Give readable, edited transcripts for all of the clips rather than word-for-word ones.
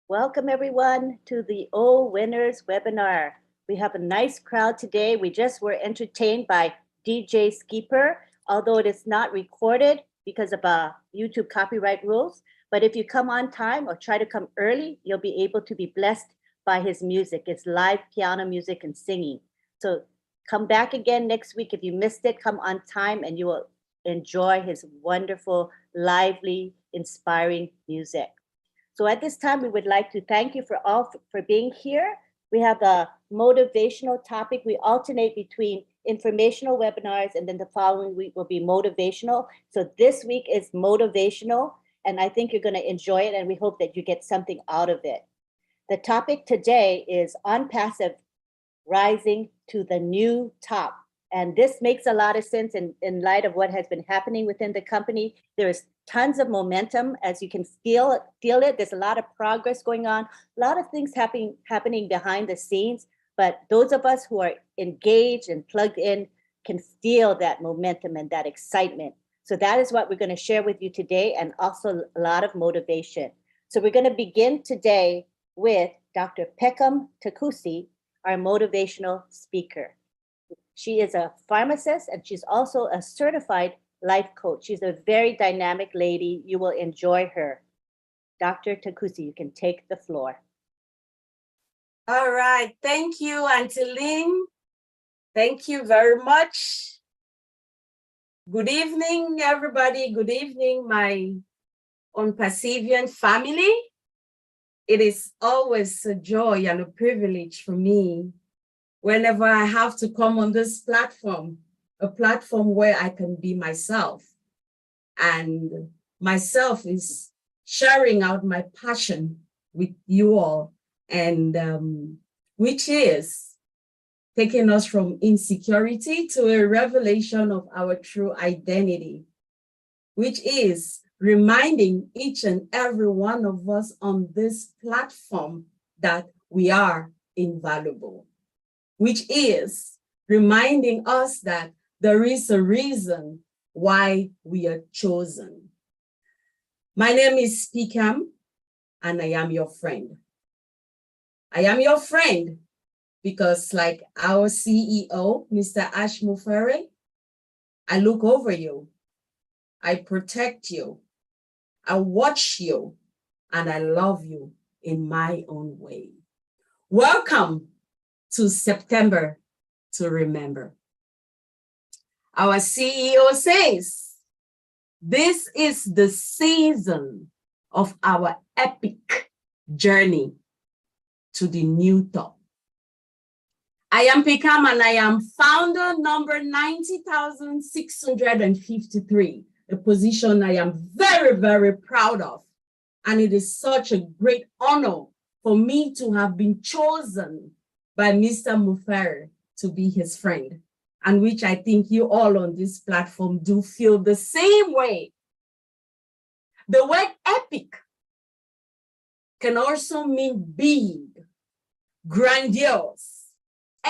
Welcome everyone to the O Winners webinar. We have a nice crowd today. We just were entertained by DJ Skeeper, although it is not recorded because of YouTube copyright rules. But if you come on time or try to come early, you'll be able to be blessed by his music. It's live piano music and singing. So come back again next week. If you missed it, come on time and you will enjoy his wonderful, lively, inspiring music. So at this time, we would like to thank you for being here. We have a motivational topic. We alternate between informational webinars and then the following week will be motivational. So this week is motivational and I think you're going to enjoy it and we hope that you get something out of it. The topic today is OnPassive rising to the new top. And this makes a lot of sense in light of what has been happening within the company. There is tons of momentum, as you can feel it. There's a lot of progress going on, a lot of things happening behind the scenes. But those of us who are engaged and plugged in can feel that momentum and that excitement. So that is what we're going to share with you today, and also a lot of motivation. So we're going to begin today with Dr. Peckham Takusi, our motivational speaker. She is a pharmacist and she's also a certified life coach. She's a very dynamic lady. You will enjoy her. Dr. Takusi, you can take the floor. All right. Thank you, Auntie Lynn. Thank you very much. Good evening, everybody. Good evening, my OnPassivian family. It is always a joy and a privilege for me whenever I have to come on this platform, a platform where I can be myself. And myself is sharing out my passion with you all, and which is taking us from insecurity to a revelation of our true identity, which is reminding each and every one of us on this platform that we are invaluable, which is reminding us that there is a reason why we are chosen. My name is Peckham, and I am your friend. I am your friend because, like our CEO, Mr. Ash Mufere, I look over you, I protect you, I watch you, and I love you in my own way. Welcome to September to Remember. Our CEO says, this is the season of our epic journey to the new top. I am Peckham and I am founder number 90,653, a position I am very, very proud of. And it is such a great honor for me to have been chosen by Mr. Mufere to be his friend, and which I think you all on this platform do feel the same way. The word epic can also mean big, grandiose,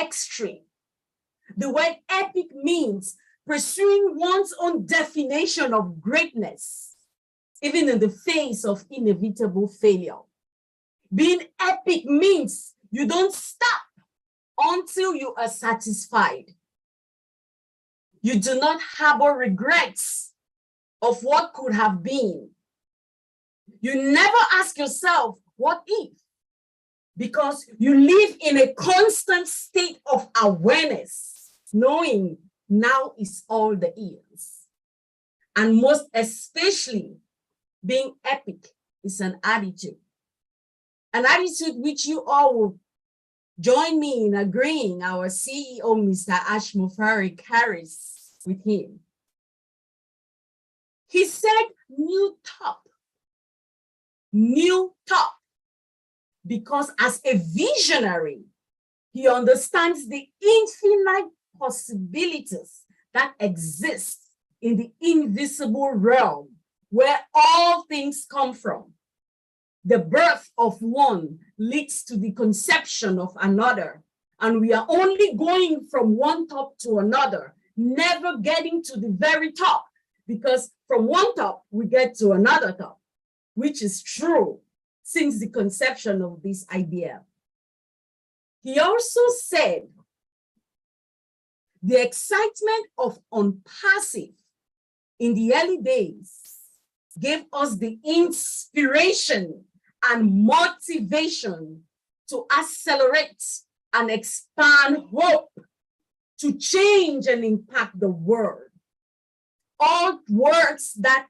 extreme. The word epic means pursuing one's own definition of greatness, even in the face of inevitable failure. Being epic means you don't stop until you are satisfied. You do not harbor regrets of what could have been. You never ask yourself, what if? Because you live in a constant state of awareness, knowing now is all the is. And most especially, being epic is an attitude which you all will join me in agreeing our CEO, Mr. Ash Mufere, carries with him. He said, new top, because as a visionary, he understands the infinite possibilities that exist in the invisible realm where all things come from. The birth of one leads to the conception of another, and we are only going from one top to another, never getting to the very top, because from one top we get to another top, which is true since the conception of this idea. He also said the excitement of OnPassive in the early days gave us the inspiration and motivation to accelerate and expand hope to change and impact the world. All words that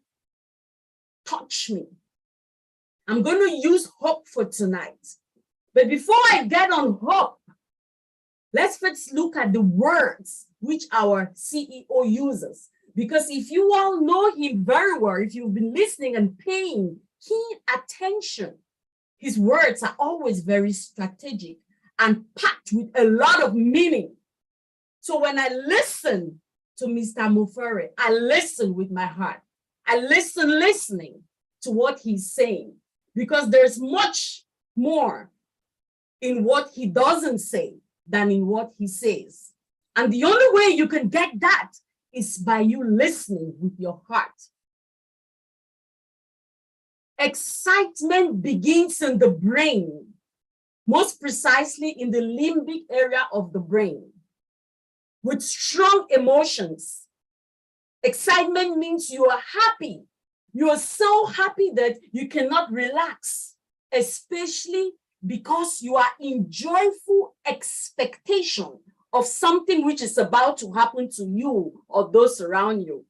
touch me. I'm going to use hope for tonight. But before I get on hope, let's first look at the words which our CEO uses. Because if you all know him very well, if you've been listening and paying keen attention, his words are always very strategic and packed with a lot of meaning. So when I listen to Mr. Mufere, I listen with my heart. I listening to what he's saying, because there's much more in what he doesn't say than in what he says. And the only way you can get that is by you listening with your heart. Excitement begins in the brain, most precisely in the limbic area of the brain, with strong emotions. Excitement means you are happy. You are so happy that you cannot relax, especially because you are in joyful expectation of something which is about to happen to you or those around you.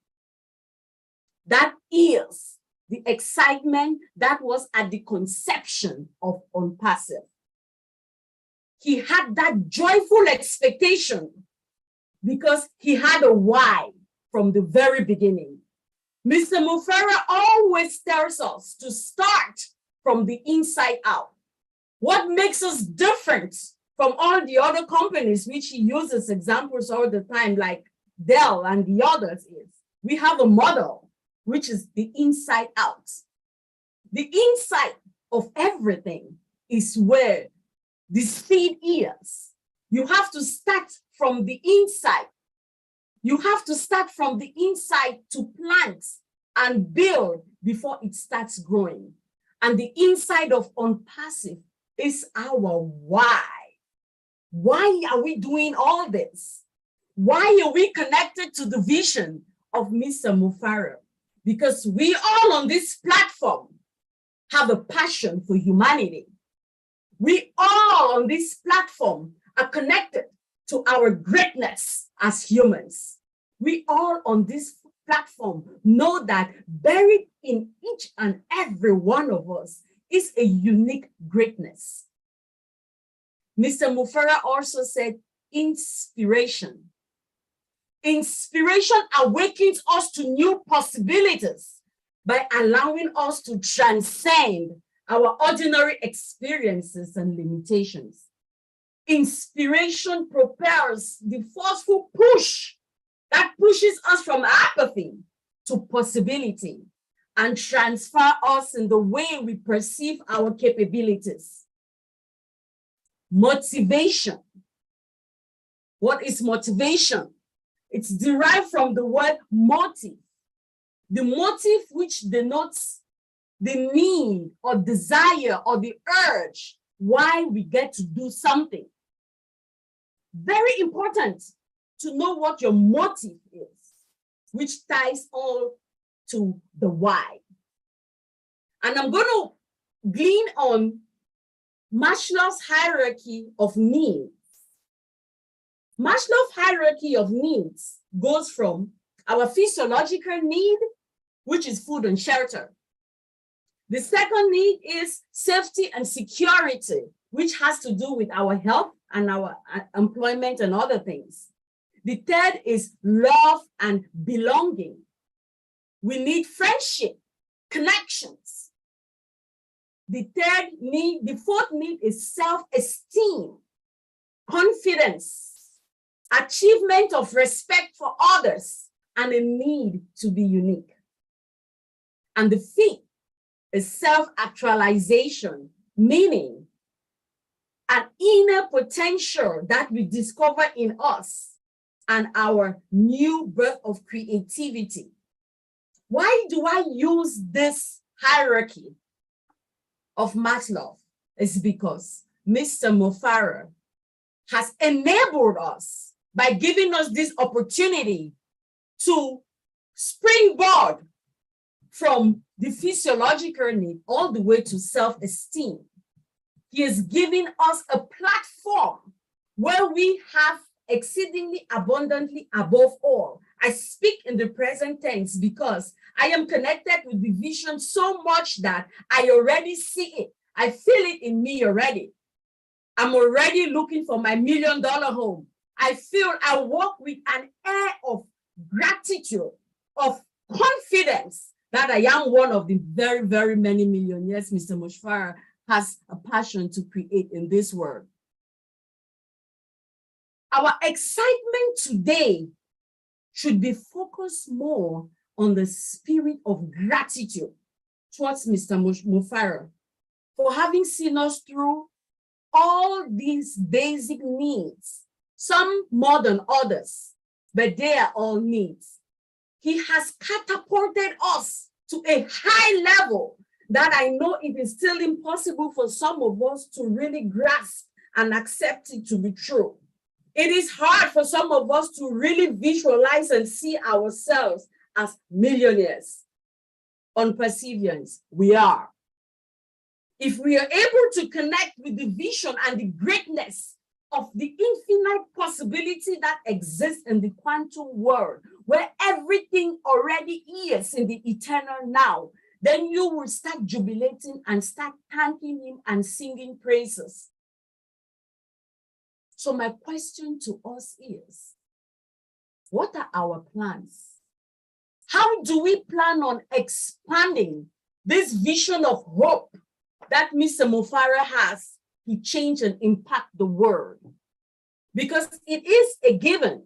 That is the excitement that was at the conception of OnPassive. He had that joyful expectation because he had a why from the very beginning. Mr. Mufere always tells us to start from the inside out. What makes us different from all the other companies, which he uses examples all the time, like Dell and the others, is we have a model, which is the inside out. The inside of everything is where the seed is. You have to start from the inside. You have to start from the inside to plant and build before it starts growing. And the inside of OnPassive is our why. Why are we doing all this? Why are we connected to the vision of Mr. Mufere? Because we all on this platform have a passion for humanity. We all on this platform are connected to our greatness as humans. We all on this platform know that buried in each and every one of us is a unique greatness. Mr. Mufere also said inspiration. Inspiration awakens us to new possibilities by allowing us to transcend our ordinary experiences and limitations. Inspiration propels the forceful push that pushes us from apathy to possibility and transfer us in the way we perceive our capabilities. Motivation. What is motivation? It's derived from the word motive. The motive which denotes the need or desire or the urge why we get to do something. Very important to know what your motive is, which ties all to the why. And I'm going to glean on Maslow's hierarchy of needs. Maslow's hierarchy of needs goes from our physiological need, which is food and shelter. The second need is safety and security, which has to do with our health and our employment and other things. The third is love and belonging. We need friendship, connections. The fourth need is self-esteem, confidence, achievement of respect for others, and a need to be unique. And the fifth is self-actualization, meaning an inner potential that we discover in us and our new birth of creativity. Why do I use this hierarchy? of Maslow is because Mr. Mufara has enabled us by giving us this opportunity to springboard from the physiological need all the way to self-esteem. He is giving us a platform where we have exceedingly abundantly above all. I speak in the present tense because I am connected with the vision so much that I already see it. I feel it in me already. I'm already looking for my $1 million home. I walk with an air of gratitude, of confidence that I am one of the very, very many millionaires Mr. Mufara has a passion to create in this world. Our excitement today should be focused more on the spirit of gratitude towards Mr. Mufara for having seen us through all these basic needs, some more than others, but they are all needs. He has catapulted us to a high level that I know it is still impossible for some of us to really grasp and accept it to be true. It is hard for some of us to really visualize and see ourselves as millionaires. On perseverance, we are. If we are able to connect with the vision and the greatness of the infinite possibility that exists in the quantum world, where everything already is in the eternal now, then you will start jubilating and start thanking him and singing praises. So my question to us is, what are our plans? How do we plan on expanding this vision of hope that Mr. Mufara has to change and impact the world? Because it is a given.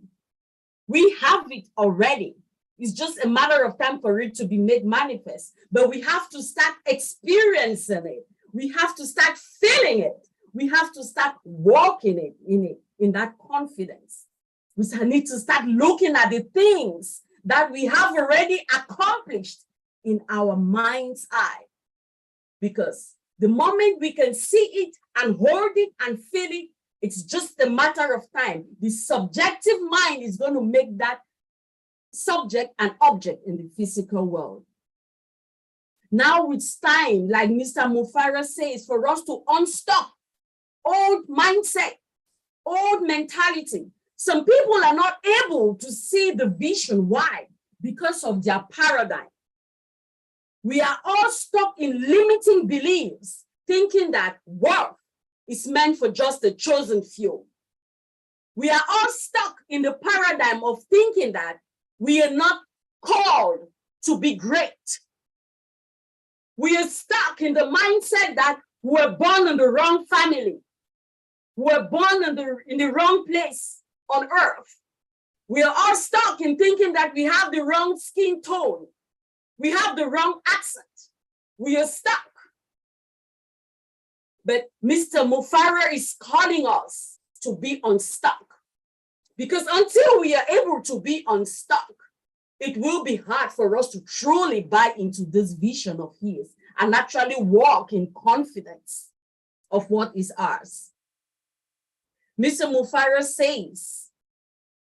We have it already. It's just a matter of time for it to be made manifest. But we have to start experiencing it. We have to start feeling it. We have to start walking in that confidence. We need to start looking at the things that we have already accomplished in our mind's eye. Because the moment we can see it and hold it and feel it, it's just a matter of time. The subjective mind is going to make that subject and object in the physical world. Now it's time, like Mr. Mufara says, for us to unstuck old mindset, old mentality. Some people are not able to see the vision. Why? Because of their paradigm. We are all stuck in limiting beliefs, thinking that wealth is meant for just the chosen few. We are all stuck in the paradigm of thinking that we are not called to be great. We are stuck in the mindset that we're born in the wrong family. We're born in the wrong place on earth. We are all stuck in thinking that we have the wrong skin tone. We have the wrong accent. We are stuck. But Mr. Mufara is calling us to be unstuck. Because until we are able to be unstuck, it will be hard for us to truly buy into this vision of his and actually walk in confidence of what is ours. Mr. Mufara says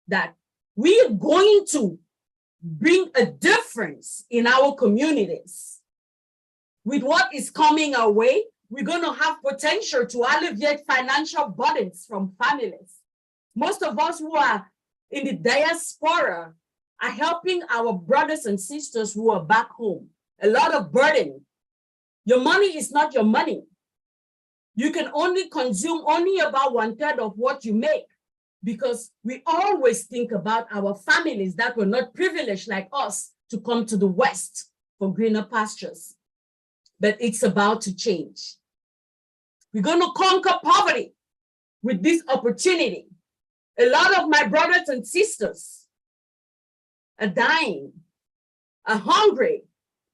that we are going to bring a difference in our communities. With what is coming our way, we're going to have potential to alleviate financial burdens from families. Most of us who are in the diaspora are helping our brothers and sisters who are back home. A lot of burden. Your money is not your money. You can only consume only about 1/3 of what you make, because we always think about our families that were not privileged like us to come to the West for greener pastures. But it's about to change. We're going to conquer poverty with this opportunity. A lot of my brothers and sisters are dying, are hungry,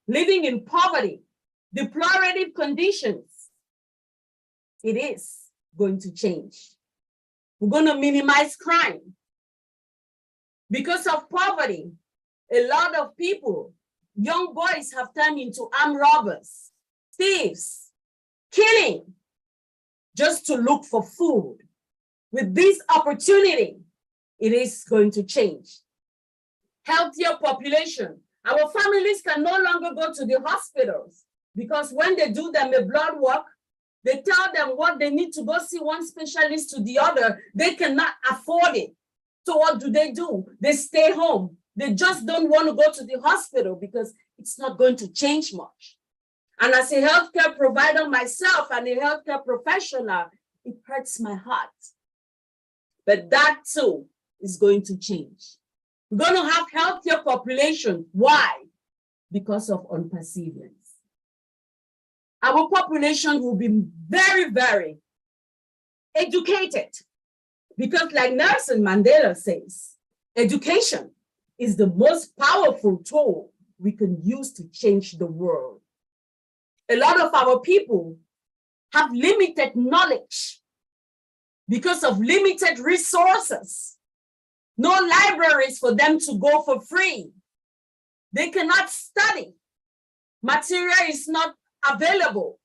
living in poverty, deplorative conditions. It is going to change. We're going to minimize crime. Because of poverty, a lot of people, young boys have turned into armed robbers, thieves, killing just to look for food. With this opportunity, it is going to change. Healthier population. Our families can no longer go to the hospitals because when they do them a blood work, they tell them what they need to go see one specialist to the other. They cannot afford it. So what do? They stay home. They just don't want to go to the hospital because it's not going to change much. And as a healthcare provider myself and a healthcare professional, it hurts my heart. But that too is going to change. We're going to have healthier population. Why? Because of unperseverance. Our population will be very, very educated. Because like Nelson Mandela says, education is the most powerful tool we can use to change the world. A lot of our people have limited knowledge because of limited resources. No libraries for them to go for free. They cannot study. Material is not available.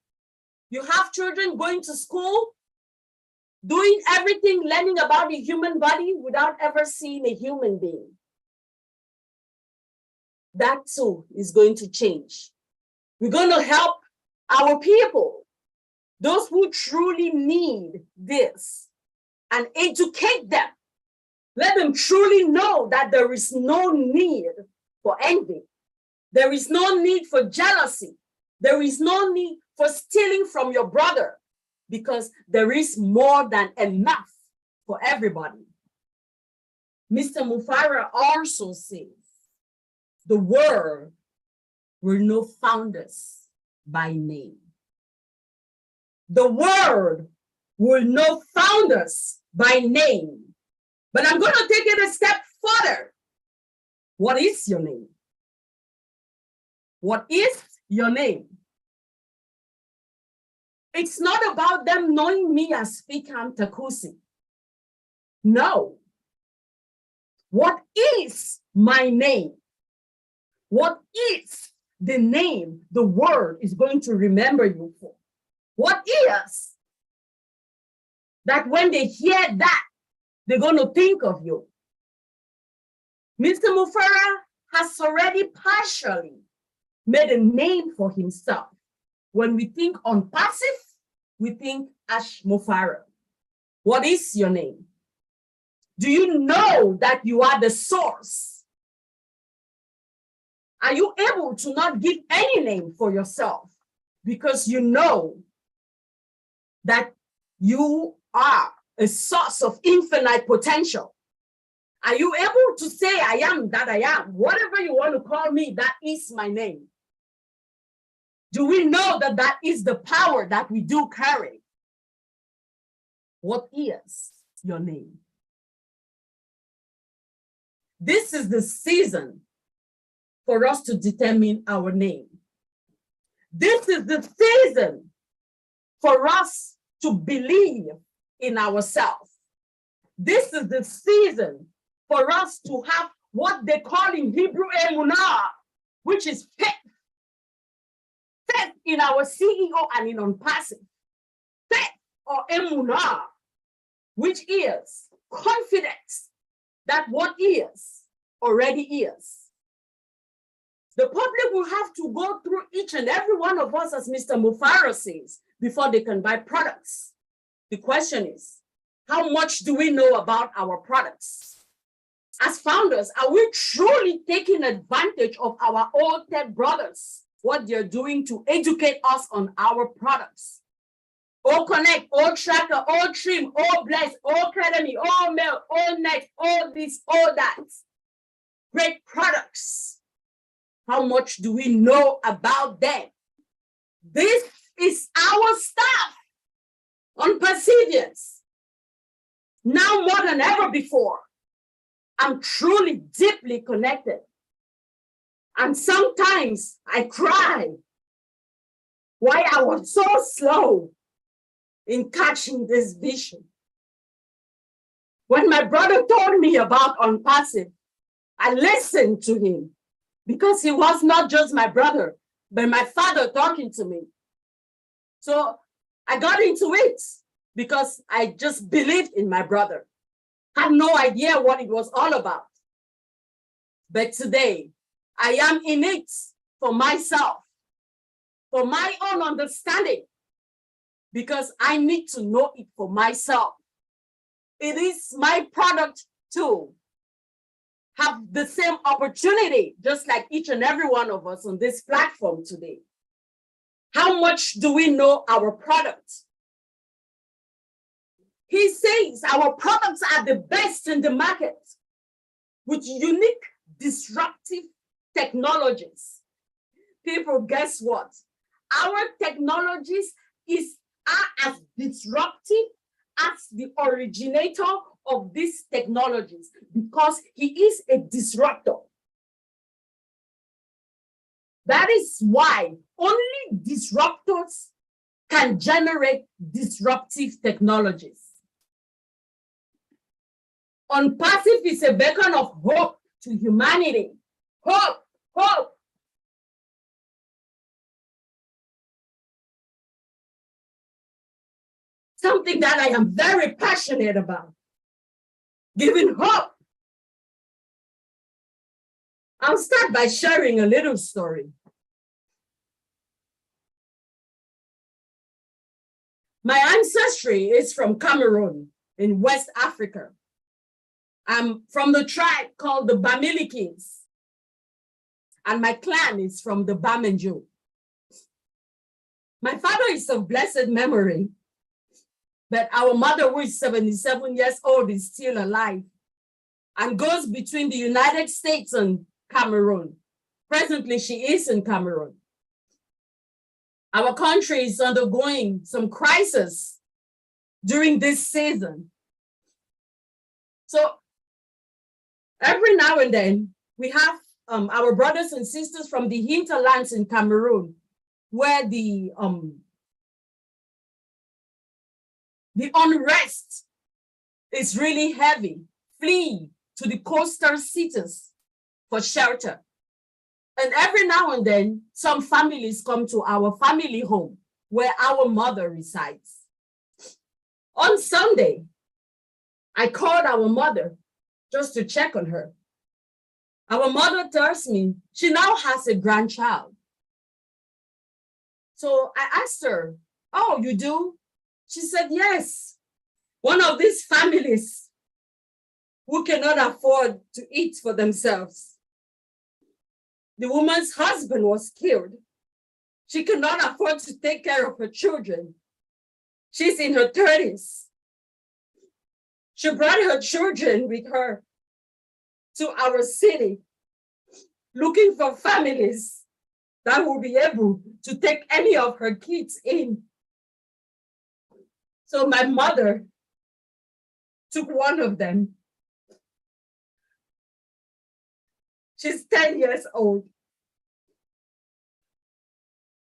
You have children going to school, doing everything, learning about the human body without ever seeing a human being. That too is going to change. We're going to help our people, those who truly need this, and educate them. Let them truly know that there is no need for envy. There is no need for jealousy. There is no need for stealing from your brother because there is more than enough for everybody. Mr. Mufara also says, the world will know founders by name. The world will know founders by name. But I'm going to take it a step further. What is your name? What is your name? It's not about them knowing me as Fikam Takusi. No. What is my name? What is the name the world is going to remember you for? What is that when they hear that, they're going to think of you? Mr. Mufara has already partially made a name for himself. When we think on passive, we think Ash Mufara. What is your name? Do you know that you are the source? Are you able to not give any name for yourself because you know that you are a source of infinite potential? Are you able to say, I am that I am? Whatever you want to call me, that is my name. Do we know that that is the power that we do carry? What is your name? This is the season for us to determine our name. This is the season for us to believe in ourselves. This is the season for us to have what they call in Hebrew emunah, which is faith. Faith in our CEO and in on-passive. Faith or emunah, which is confidence that what is already is. The public will have to go through each and every one of us, as Mr. Mufara says, before they can buy products. The question is, how much do we know about our products? As founders, are we truly taking advantage of our old tech brothers, what they're doing to educate us on our products? All Connect, all Tracker, all Trim, all Bless, all Academy, all Mail, all Next, all this, all that. Great products. How much do we know about them? This is our stuff on perseverance. Now more than ever before, I'm truly deeply connected. And sometimes I cry why I was so slow in catching this vision. When my brother told me about on-passive, I listened to him because he was not just my brother, but my father talking to me. So I got into it because I just believed in my brother. Had no idea what it was all about. But today, I am in it for myself, for my own understanding, because I need to know it for myself. It is my product to have the same opportunity, just like each and every one of us on this platform today. How much do we know our product? He says our products are the best in the market with unique, disruptive technologies. People, guess what? Our technologies are as disruptive as the originator of these technologies because he is a disruptor. That is why only disruptors can generate disruptive technologies. OnPassive is a beacon of hope to humanity. Hope, hope. Something that I am very passionate about. Giving hope. I'll start by sharing a little story. My ancestry is from Cameroon in West Africa. I'm from the tribe called the Bamilikis. And my clan is from the Bamenjo. My father is of blessed memory, but our mother, who is 77 years old, is still alive and goes between the United States and Cameroon. Presently, she is in Cameroon. Our country is undergoing some crisis during this season. So every now and then, we have our brothers and sisters from the hinterlands in Cameroon, where the unrest is really heavy, flee to the coastal cities for shelter. And every now and then, some families come to our family home where our mother resides. On Sunday, I called our mother just to check on her. Our mother tells me she now has a grandchild. So I asked her, "Oh, you do?" She said, "Yes. One of these families who cannot afford to eat for themselves. The woman's husband was killed. She cannot afford to take care of her children. She's in her 30s. She brought her children with her to our city, looking for families that will be able to take any of her kids in. So my mother took one of them. She's 10 years old.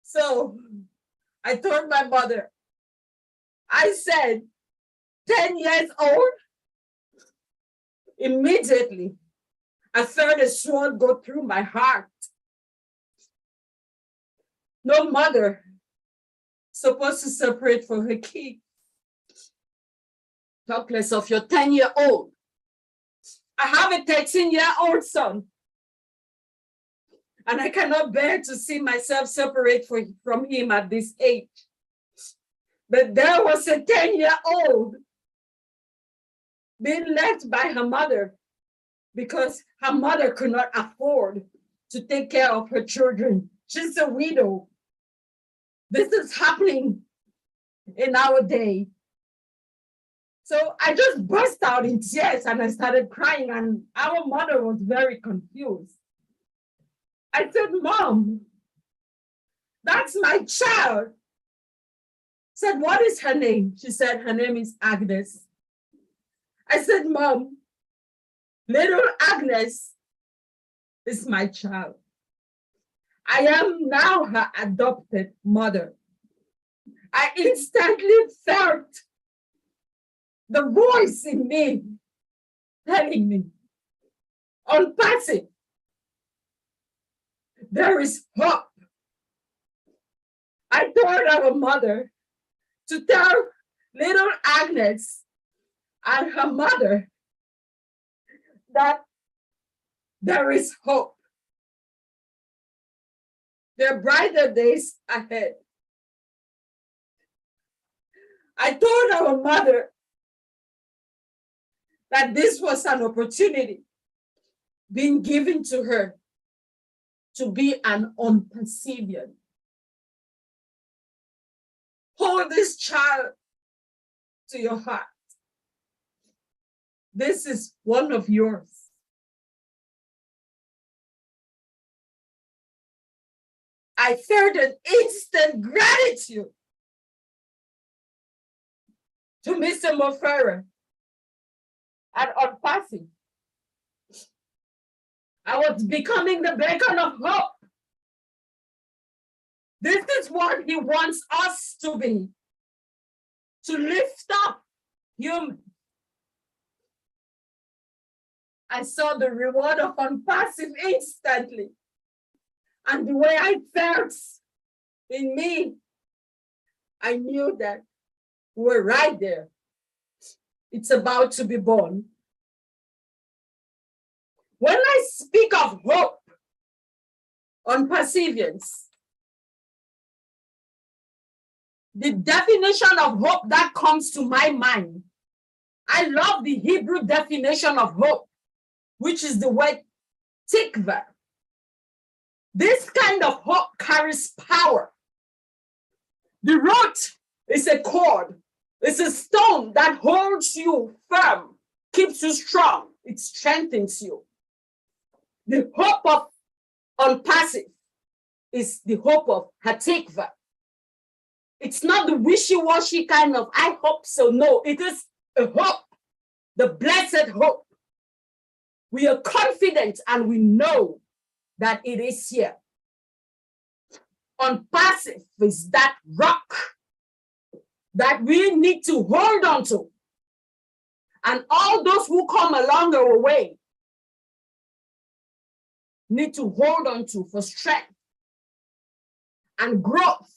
So I told my mother, I said, 10 years old? Immediately, I felt a sword go through my heart. No mother supposed to separate for her kid. Talk less of your 10-year-old. I have a 13-year-old son. And I cannot bear to see myself separate from him at this age. But there was a 10-year-old being left by her mother because her mother could not afford to take care of her children. She's a widow. This is happening in our day. So I just burst out in tears and I started crying, and our mother was very confused. I said, "Mom, that's my child." Said, "What is her name?" She said, "Her name is Agnes." I said, "Mom, little Agnes is my child. I am now her adopted mother." I instantly felt the voice in me telling me, OnPassive, there is hope. I told our mother to tell little Agnes and her mother that there is hope. There are brighter days ahead. I told our mother that this was an opportunity being given to her to be an unperseverant. Hold this child to your heart. This is one of yours. I felt an instant gratitude to Mr. Mofera and Onpasi. I was becoming the beacon of hope. This is what he wants us to be, to lift up humans. I saw the reward of Onpasi instantly. And the way I felt in me, I knew that we're right there. It's about to be born. When I speak of hope, on perseverance, the definition of hope that comes to my mind, I love the Hebrew definition of hope, which is the word tikva. This kind of hope carries power. The root is a cord. It's a stone that holds you firm, keeps you strong. It strengthens you. The hope of Onpasi is the hope of Hatikva. It's not the wishy-washy kind of, I hope so. No, it is a hope, the blessed hope. We are confident and we know that it is here. Onpasi is that rock that we need to hold on to. And all those who come along our way need to hold on to for strength and growth.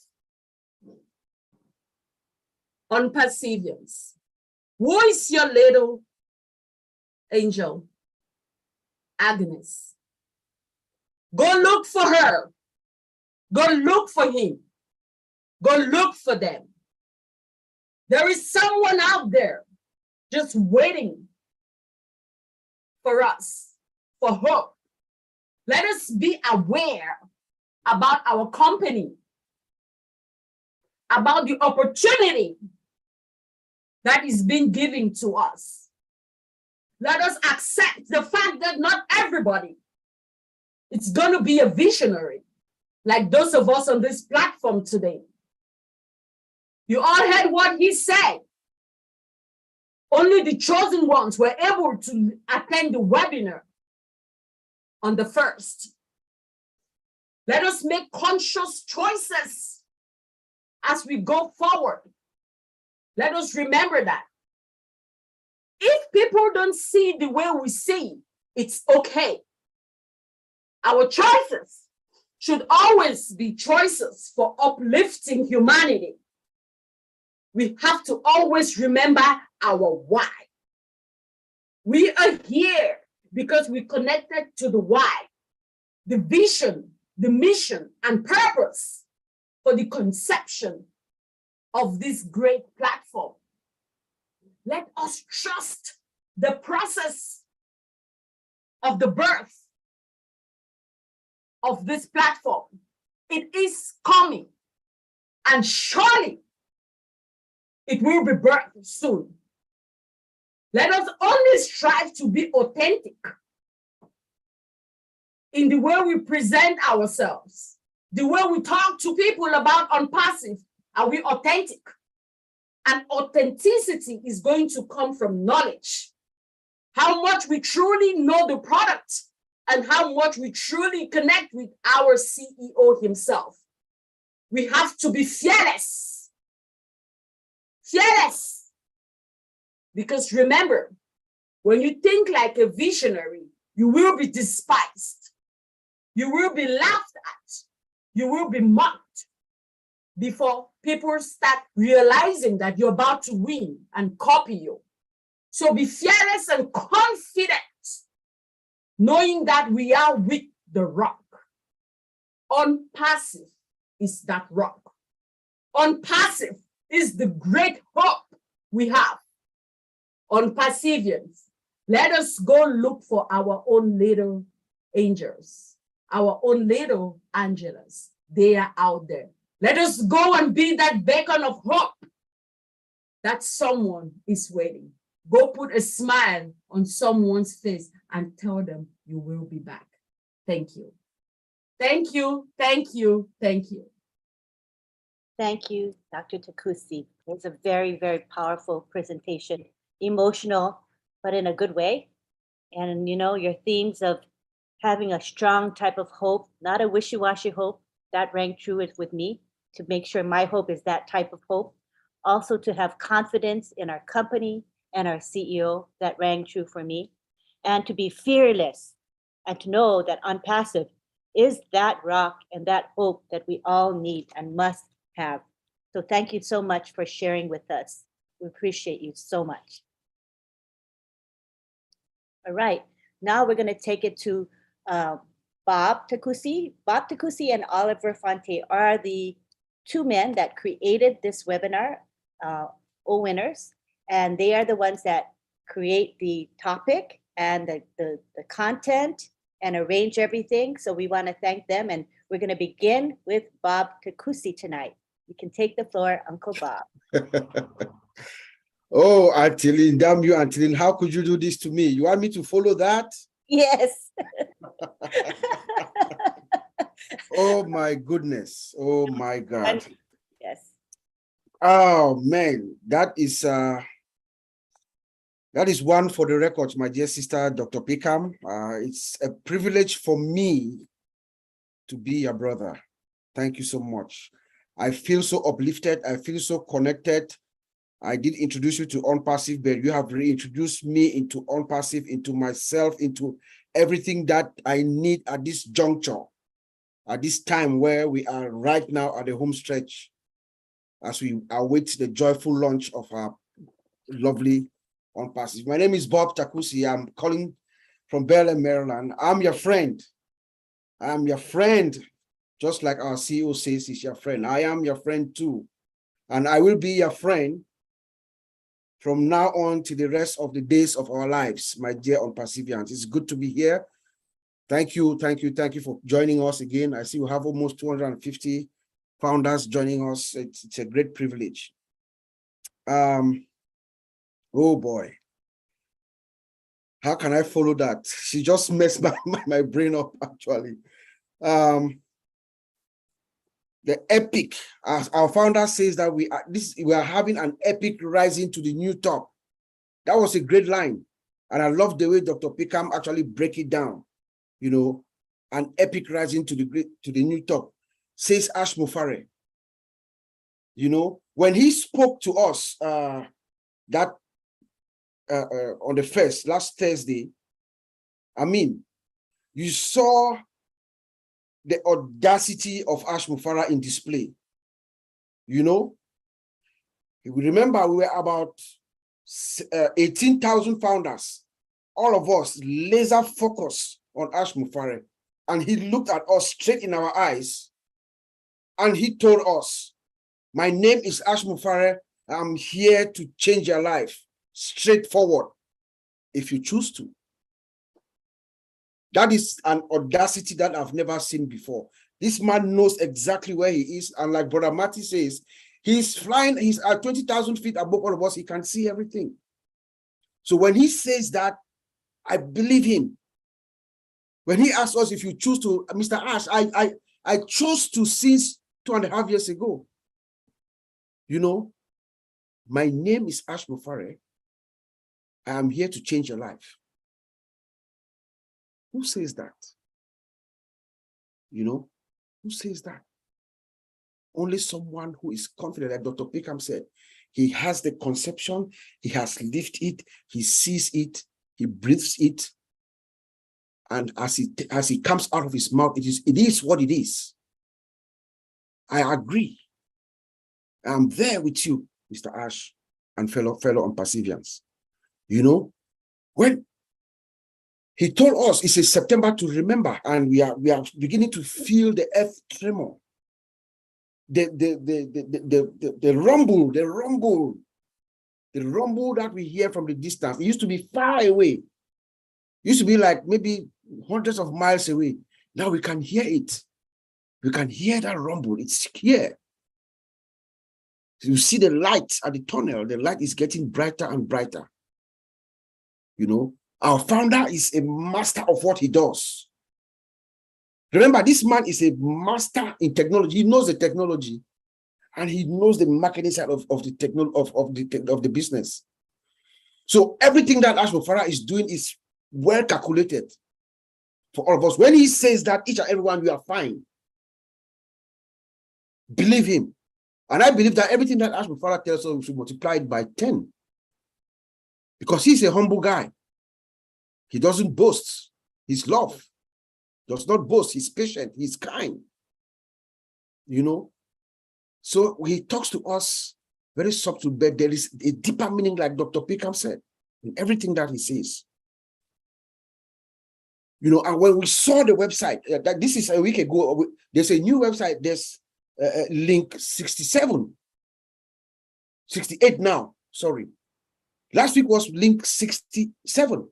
On perseverance. Who is your little angel? Agnes. Go look for her. Go look for him. Go look for them. There is someone out there just waiting for us, for hope. Let us be aware about our company, about the opportunity that is being given to us. Let us accept the fact that not everybody is going to be a visionary, like those of us on this platform today. You all heard what he said. Only the chosen ones were able to attend the webinar on the 1st. Let us make conscious choices as we go forward. Let us remember that. If people don't see the way we see, it's okay. Our choices should always be choices for uplifting humanity. We have to always remember our why. We are here because we connected to the why, the vision, the mission, and purpose for the conception of this great platform. Let us trust the process of the birth of this platform. It is coming, and surely it will be birthed soon. Let us only strive to be authentic in the way we present ourselves, the way we talk to people about Onpasi. Are we authentic? And authenticity is going to come from knowledge. How much we truly know the product and how much we truly connect with our CEO himself. We have to be fearless. Fearless. Because remember, when you think like a visionary, you will be despised. You will be laughed at. You will be mocked. before people start realizing that you're about to win and copy you. So be fearless and confident, knowing that we are with the rock. Unpassive is that rock. Unpassive is the great hope we have. Unperseverance. Let us go look for our own little angels, our own little Angelas. They are out there. Let us go and be that beacon of hope that someone is waiting. Go put a smile on someone's face and tell them you will be back. Thank you. Thank you, thank you, thank you. Thank you, Dr. Takusi. It was a very, very powerful presentation, emotional, but in a good way. And you know, your themes of having a strong type of hope, not a wishy-washy hope, that rang true with me, to make sure my hope is that type of hope. Also to have confidence in our company and our CEO, that rang true for me. And to be fearless and to know that Unpassive is that rock and that hope that we all need and must have. So thank you so much for sharing with us. We appreciate you so much. All right, now we're going to take it to Bob Takusi. Bob Takusi and Oliver Fonte are the two men that created this webinar, O-Winners, and they are the ones that create the topic and the content and arrange everything. So we want to thank them, and we're going to begin with Bob Takusi tonight. You can take the floor, Uncle Bob. Oh, Antilin, damn you, Antilin. How could you do this to me? You want me to follow that? Yes. Oh, my goodness. Oh, my God. Yes. Oh, man. That is one for the record, my dear sister, Dr. Pickham. It's a privilege for me to be your brother. Thank you so much. I feel so uplifted. I feel so connected. I did introduce you to Unpassive, but you have reintroduced me into Unpassive, into myself, into everything that I need at this juncture, at this time where we are right now at the home stretch, as we await the joyful launch of our lovely Unpassive. My name is Bob Takusi. I'm calling from Bel Air, Maryland. I'm your friend. I'm your friend. Just like our CEO says he's your friend. I am your friend too. And I will be your friend from now on to the rest of the days of our lives, my dear Unperseverance. It's good to be here. Thank you for joining us again. I see we have almost 250 founders joining us. It's a great privilege. Oh boy. How can I follow that? She just messed my brain up, actually. The epic, as our founder says, that we are having an epic rising to the new top. That was a great line. And I love the way Dr. Pickham actually break it down. You know, an epic rising to the new top, says Ash Mufare. You know, when he spoke to us on the last Thursday, I mean, you saw the audacity of Ash Mufara in display. You know, we remember we were about 18,000 founders, all of us laser focused on Ash Mufara. And he looked at us straight in our eyes and he told us, my name is Ash Mufara. I'm here to change your life, straightforward, if you choose to. That is an audacity that I've never seen before. This man knows exactly where he is. And like Brother Marty says, he's flying, he's at 20,000 feet above all of us. He can see everything. So when he says that, I believe him. When he asked us if you choose to, Mr. Ash, I chose to since 2.5 years ago. You know, my name is Ash Mufare. I am here to change your life. Who says that? You know, who says that? Only someone who is confident, like Dr. Pickham said. He has the conception, he has lived it, he sees it, he breathes it. And as it comes out of his mouth, it is what it is. I agree. I'm there with you, Mr. Ash, and fellow on Perseverance. You know, when he told us it's a September to remember, and we are beginning to feel the earth tremor, the rumble that we hear from the distance. It used to be far away. It used to be like maybe hundreds of miles away. Now we can hear it. We can hear that rumble. It's here. You see the light at the tunnel. The light is getting brighter and brighter. You know, our founder is a master of what he does. Remember, this man is a master in technology. He knows the technology, and he knows the marketing side of the business. So everything that Ash Mufara is doing is well calculated for all of us. When he says that each and everyone, we are fine, believe him. And I believe that everything that Ash Mufara tells us, we should multiply it by 10. Because he's a humble guy. He doesn't boast. He's love. Does not boast. He's patient. He's kind. You know? So he talks to us very subtle, but there is a deeper meaning, like Dr. Pickham said, in everything that he says. You know, and when we saw the website, that this is a week ago, there's a new website, there's link 68 now, sorry. Last week was link 67.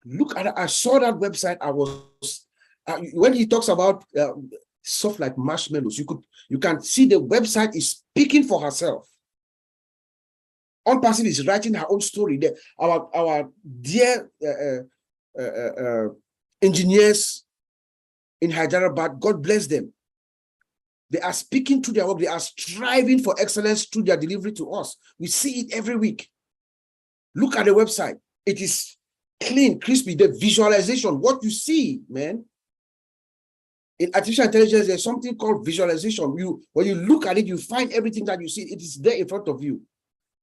Look at it. I saw that website. I was, when he talks about soft like marshmallows, you can see the website is speaking for herself. OnPassive is writing her own story. Our dear engineers in Hyderabad, God bless them. They are speaking to their work. They are striving for excellence through their delivery to us. We see it every week. Look at the website. It is clean, crispy. The visualization, what you see, man. In artificial intelligence, there's something called visualization. When you look at it, you find everything that you see. It is there in front of you.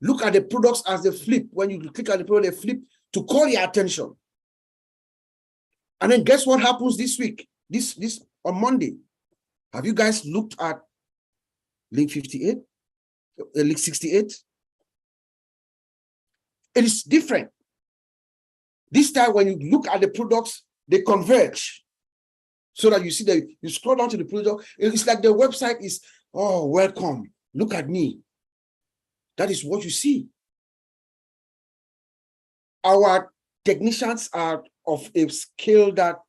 Look at the products as they flip. When you click on the product, they flip to call your attention. And then guess what happens this week? This on Monday. Have you guys looked at link 58? Link 68? It is different. This time when you look at the products, they converge. So that you see that you scroll down to the product, it's like the website is, oh, welcome. Look at me. That is what you see. Our technicians are of a scale that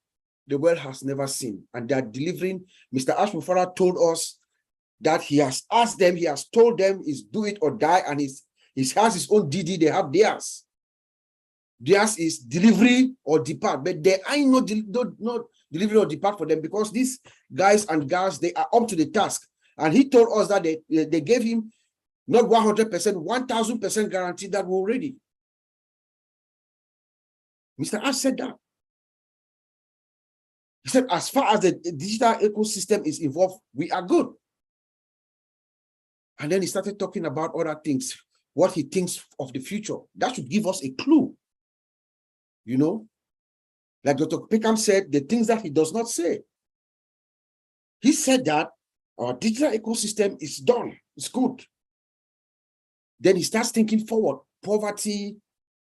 the world has never seen, and they are delivering. Mr. Ash Mufara told us that he has asked them, he has told them is do it or die, and he has his own DD, they have theirs. Theirs is delivery or depart, but there ain't no delivery or depart for them, because these guys and girls, they are up to the task. And he told us that they gave him not 100%, 1000% guarantee that we're ready. Mr. Ash said that. He said, as far as the digital ecosystem is involved, we are good. And then he started talking about other things, what he thinks of the future. That should give us a clue. You know, like Dr. Pickham said, the things that he does not say. He said that our digital ecosystem is done, it's good. Then he starts thinking forward, poverty,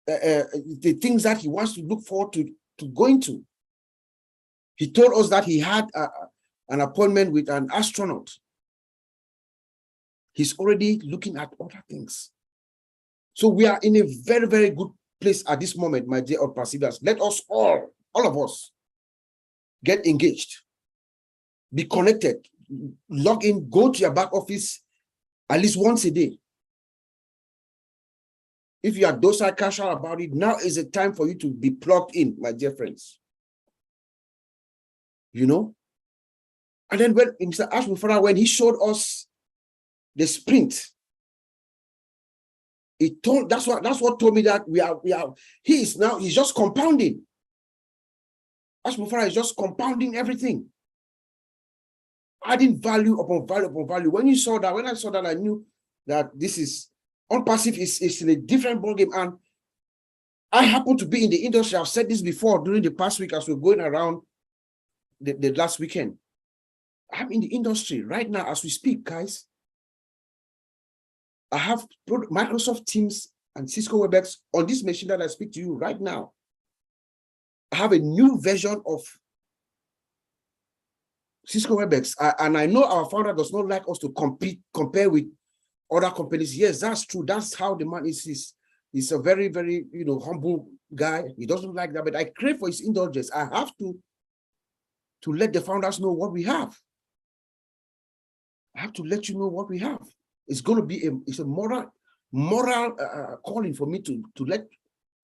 the things that he wants to look forward to going to. He told us that he had an appointment with an astronaut. He's already looking at other things. So we are in a very, very good place at this moment, my dear Perseverance. Let us all of us, get engaged, be connected, log in, go to your back office at least once a day. If you are docile, casual about it, now is the time for you to be plugged in, my dear friends. You know? And then when Mr. Ash Mufara, when he showed us the sprint, that's what told me that he's just compounding. Ash Mufara is just compounding everything, adding value upon value upon value. When I saw that, I knew that this is OnPassive is in a different ballgame. And I happen to be in the industry. I've said this before during the past week as we're going around the last weekend. I'm in the industry right now as we speak, guys. I have Microsoft Teams and Cisco WebEx on this machine that I speak to you right now. I have a new version of Cisco WebEx, and I know our founder does not like us to compare with other companies. Yes, that's true. That's how the man is. He's a very, very, humble guy. He doesn't like that, but I crave for his indulgence. I have to let the founders know what we have. I have to let you know what we have. It's going to be a moral calling for me to let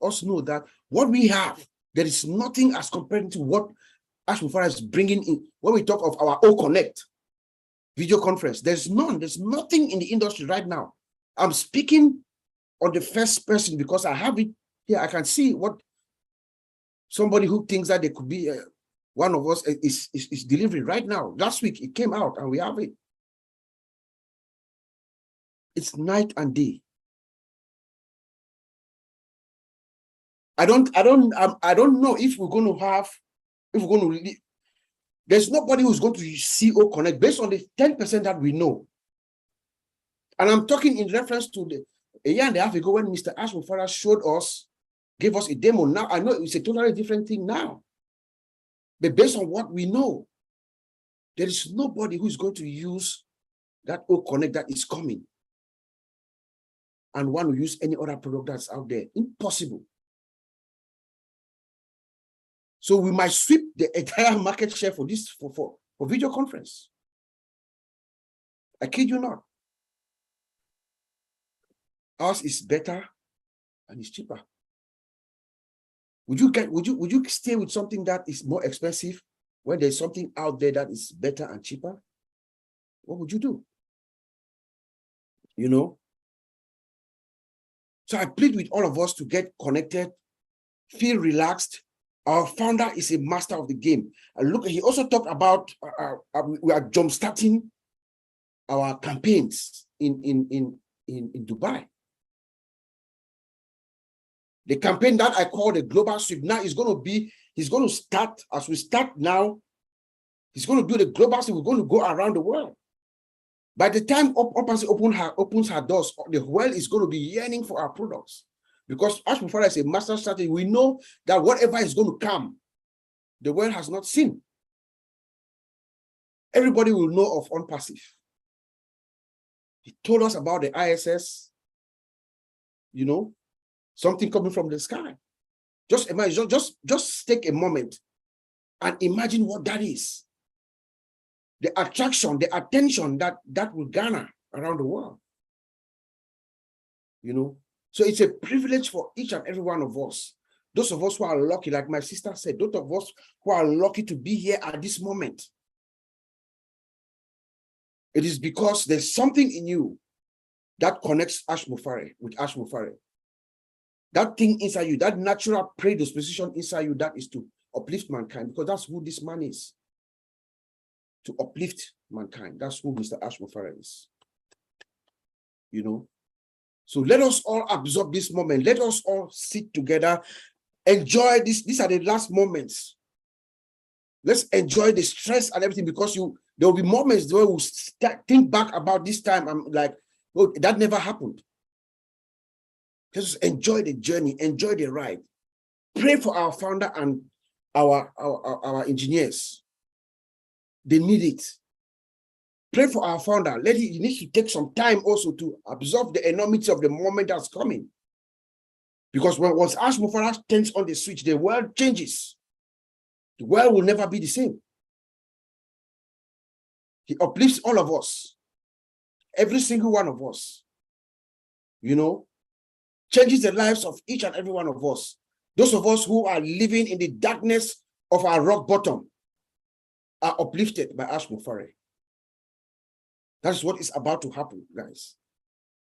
us know that what we have, there is nothing as compared to what Ash Mufarah is bringing in. When we talk of our O Connect video conference, there's nothing in the industry right now. I'm speaking on the first person because I have it here. I can see what somebody who thinks that they could be one of us is delivering right now. Last week it came out and we have it. It's night and day. I don't know if we're going to there's nobody who's going to see O Connect based on the 10% that we know. And I'm talking in reference to a year and a half ago when Mr. Ash Mufarah gave us a demo. Now I know it's a totally different thing now. But based on what we know, there is nobody who's going to use that O Connect that is coming and want to use any other product that's out there. Impossible. So we might sweep the entire market share for this for video conference. I kid you not. Ours is better and it's cheaper. Would you stay with something that is more expensive when there's something out there that is better and cheaper? What would you do? So I plead with all of us to get connected, feel relaxed. Our founder is a master of the game. And look, he also talked about we are jumpstarting our campaigns in Dubai. The campaign that I call the Global Sweep now is going to be, he's going to start, as we start now, he's going to do the Global Sweep. We're going to go around the world. By the time opens her doors, the world is going to be yearning for our products. Because Ash Mufarah is a master strategy, we know that whatever is going to come, the world has not seen. Everybody will know of OnPassive. He told us about the ISS, something coming from the sky. Just imagine, just take a moment and imagine what that is. The attraction, the attention that will garner around the world. So it's a privilege for each and every one of us. Those of us who are lucky, like my sister said, those of us who are lucky to be here at this moment. It is because there's something in you that connects Ash Mufarah with Ash Mufarah. That thing inside you, that natural predisposition inside you, that is to uplift mankind, because that's who this man is. To uplift mankind. That's who Mr. Ash Mufarah is. So let us all absorb this moment. Let us all sit together, enjoy this. These are the last moments. Let's enjoy the stress and everything, because there will be moments where we'll think back about this time. I'm like, oh, that never happened. Just enjoy the journey, enjoy the ride. Pray for our founder and our engineers. They need it. Pray for our founder. He needs to take some time also to absorb the enormity of the moment that's coming. Because once Ash Mufarah turns on the switch, the world changes. The world will never be the same. He uplifts all of us. Every single one of us. Changes the lives of each and every one of us. Those of us who are living in the darkness of our rock bottom are uplifted by Ash Mufarah. That's what is about to happen, guys.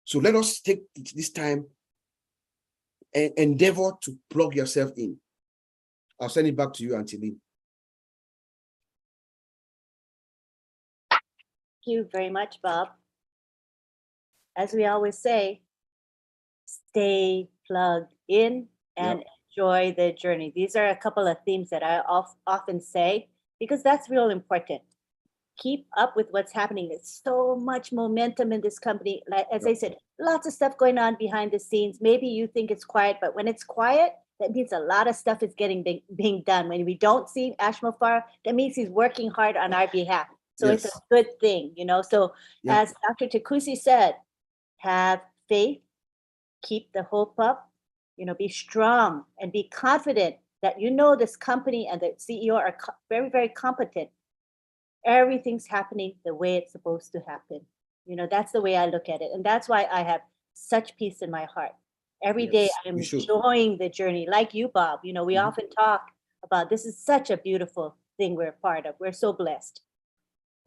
So let us take this time and endeavor to plug yourself in. I'll send it back to you, Auntie Lee. Thank you very much, Bob. As we always say, stay plugged in and enjoy the journey. These are a couple of themes that I often say, because that's real important. keep up with what's happening. There's so much momentum in this company. Like, as I said, lots of stuff going on behind the scenes. Maybe you think it's quiet, but when it's quiet, that means a lot of stuff is being done. When we don't see Ashmo Farah, that means he's working hard on our behalf. So it's a Yes. good thing, you know. So Yeah. as Dr. Takusi said, have faith, keep the hope up, you know, be strong and be confident that you know this company and the CEO are very, very competent. Everything's happening the way it's supposed to happen. You know, that's the way I look at it. And that's why I have such peace in my heart. Every day Yes, I'm we should. enjoying the journey, like you, Bob. You know, we Mhm. often talk about this is such a beautiful thing we're a part of. We're so blessed.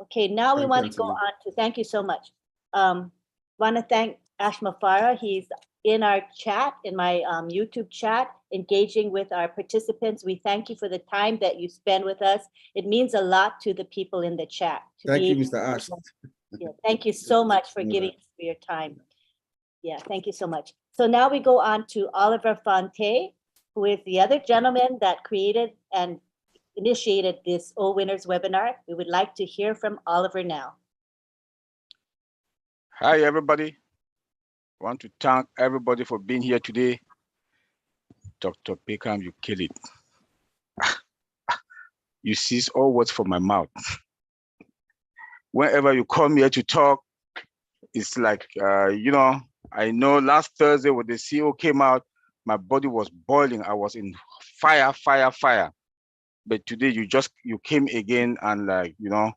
Okay, now we Thank you, want to go Auntie Lynn. on to, thank you so much. Want to thank Ashma Farah. He's in our chat, in my YouTube chat, engaging with our participants. We thank you for the time that you spend with us. It means a lot to the people in the chat. To Thank be you, able Mr. Ash. yeah, thank you so much for know giving that. us your time. Yeah, thank you so much. So now we go on to Oliver Fonte, who is the other gentleman that created and initiated this O Winners webinar. We would like to hear from Oliver now. Hi, everybody. I want to thank everybody for being here today. Dr. Pickham, you kill it. You seize all words from my mouth. Whenever you come here to talk, it's like, you know, I know last Thursday when the CEO came out, my body was boiling. I was in fire. But today you came again and like, you know,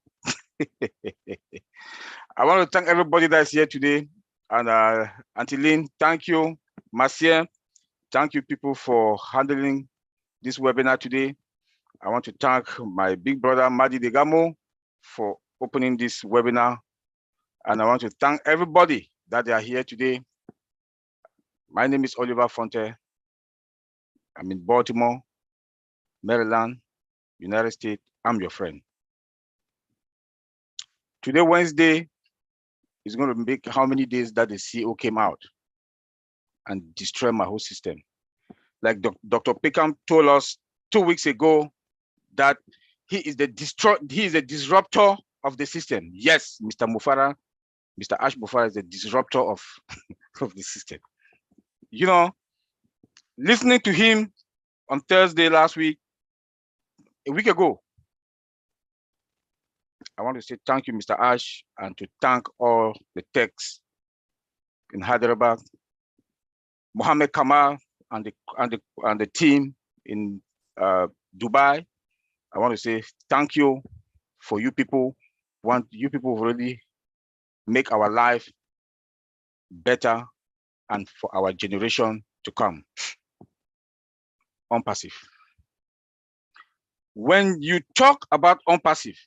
I want to thank everybody that's here today. And Auntie Lynn, thank you. Marcia, thank you people for handling this webinar today. I want to thank my big brother, Madi Degamo, for opening this webinar. And I want to thank everybody that they are here today. My name is Oliver Fonte. I'm in Baltimore, Maryland, United States. I'm your friend. Today, Wednesday, is going to make how many days that the CEO came out and destroyed my whole system. Like Dr. Pickham told us 2 weeks ago that he is the disruptor of the system. Yes, Mr. Ash Mufara is the disruptor of the system. You know, listening to him on Thursday last week, a week ago, I want to say thank you, Mr. Ash, and to thank all the techs in Hyderabad, Mohammed Kamal and the team in Dubai. I want to say thank you for you people. You people really make our life better and for our generation to come. OnPassive. When you talk about OnPassive,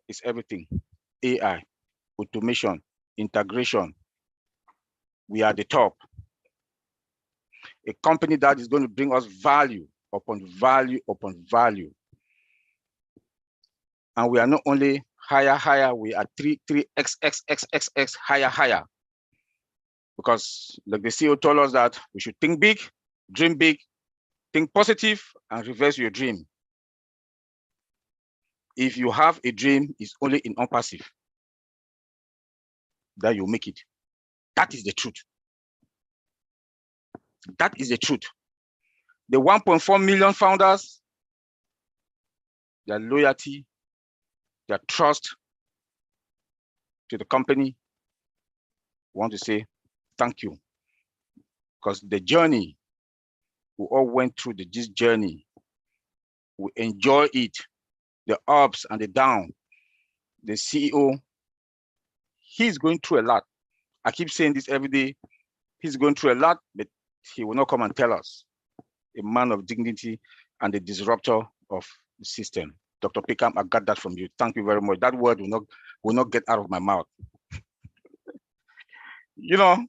it's everything. AI, automation, integration. We are the top. A company that is going to bring us value upon value upon value. And we are not only higher, we are 3x higher. Because like the CEO told us that we should think big, dream big, think positive, and reverse your dream. If you have a dream, it's only in OnPassive that you make it. That is the truth. That is the truth. The 1.4 million founders, their loyalty, their trust to the company, I want to say thank you. Because the journey, we all went through this journey. We enjoy it, the ups and the downs. The CEO, he's going through a lot. I keep saying this every day. He's going through a lot, but he will not come and tell us. A man of dignity and the disruptor of the system. Dr. Pickham, I got that from you. Thank you very much. That word will not get out of my mouth. You know,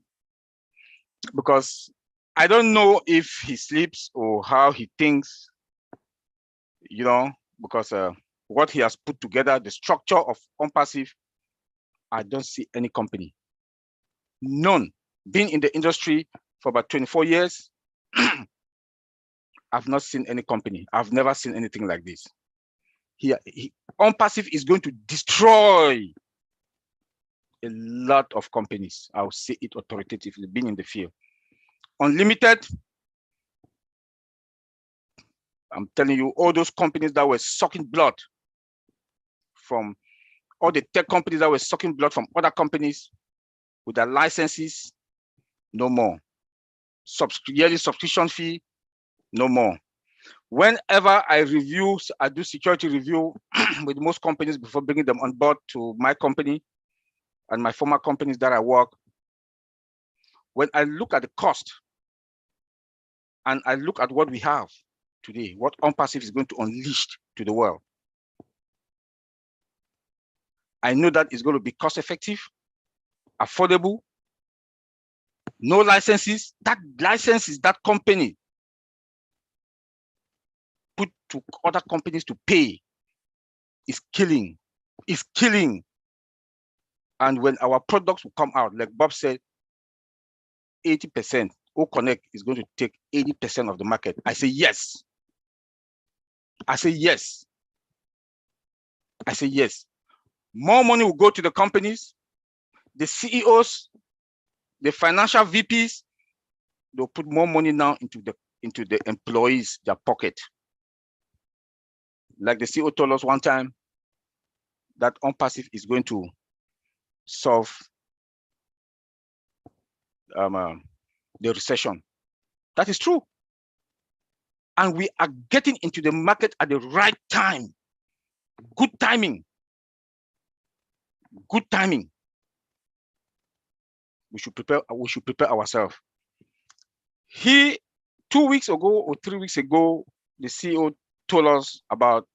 because I don't know if he sleeps or how he thinks, you know, because what he has put together, the structure of OnPassive, I don't see any company. None. Being in the industry for about 24 years, I've not seen any company. I've never seen anything like this. OnPassive is going to destroy a lot of companies. I'll say it authoritatively, being in the field. Unlimited, I'm telling you, all those companies that were sucking blood from all the tech companies that were sucking blood from other companies with their licenses, no more. Yearly subscription fee, no more. Whenever I do security review with most companies before bringing them on board to my company and my former companies that I work, when I look at the cost and I look at what we have today, what OnPassive is going to unleash to the world, I know that it's going to be cost effective, affordable, no licenses. That licenses that company put to other companies to pay is killing. And when our products will come out, like Bob said, 80%, OConnect is going to take 80% of the market. I say yes. I say yes. I say yes. More money will go to the companies, the CEOs, the financial VPs. They'll put more money now into the employees, their pocket. Like the CEO told us one time, that OnPassive is going to solve the recession. That is true. And we are getting into the market at the right time. Good timing. Good timing. We should prepare ourselves. 2 weeks ago or 3 weeks ago, the CEO told us about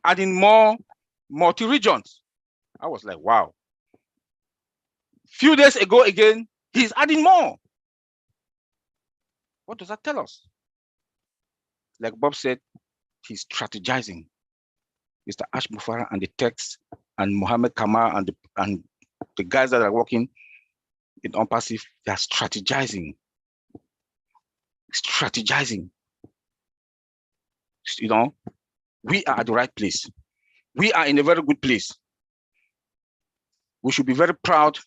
adding more multi-regions. I was like, wow. Few days ago again, he's adding more. What does that tell us? Like Bob said, he's strategizing. Mr. Ash Mufara and the techs and Mohammed Kamar and the guys that are working in OnPassive, they are strategizing. You know, we are at the right place. We are in a very good place. We should be very proud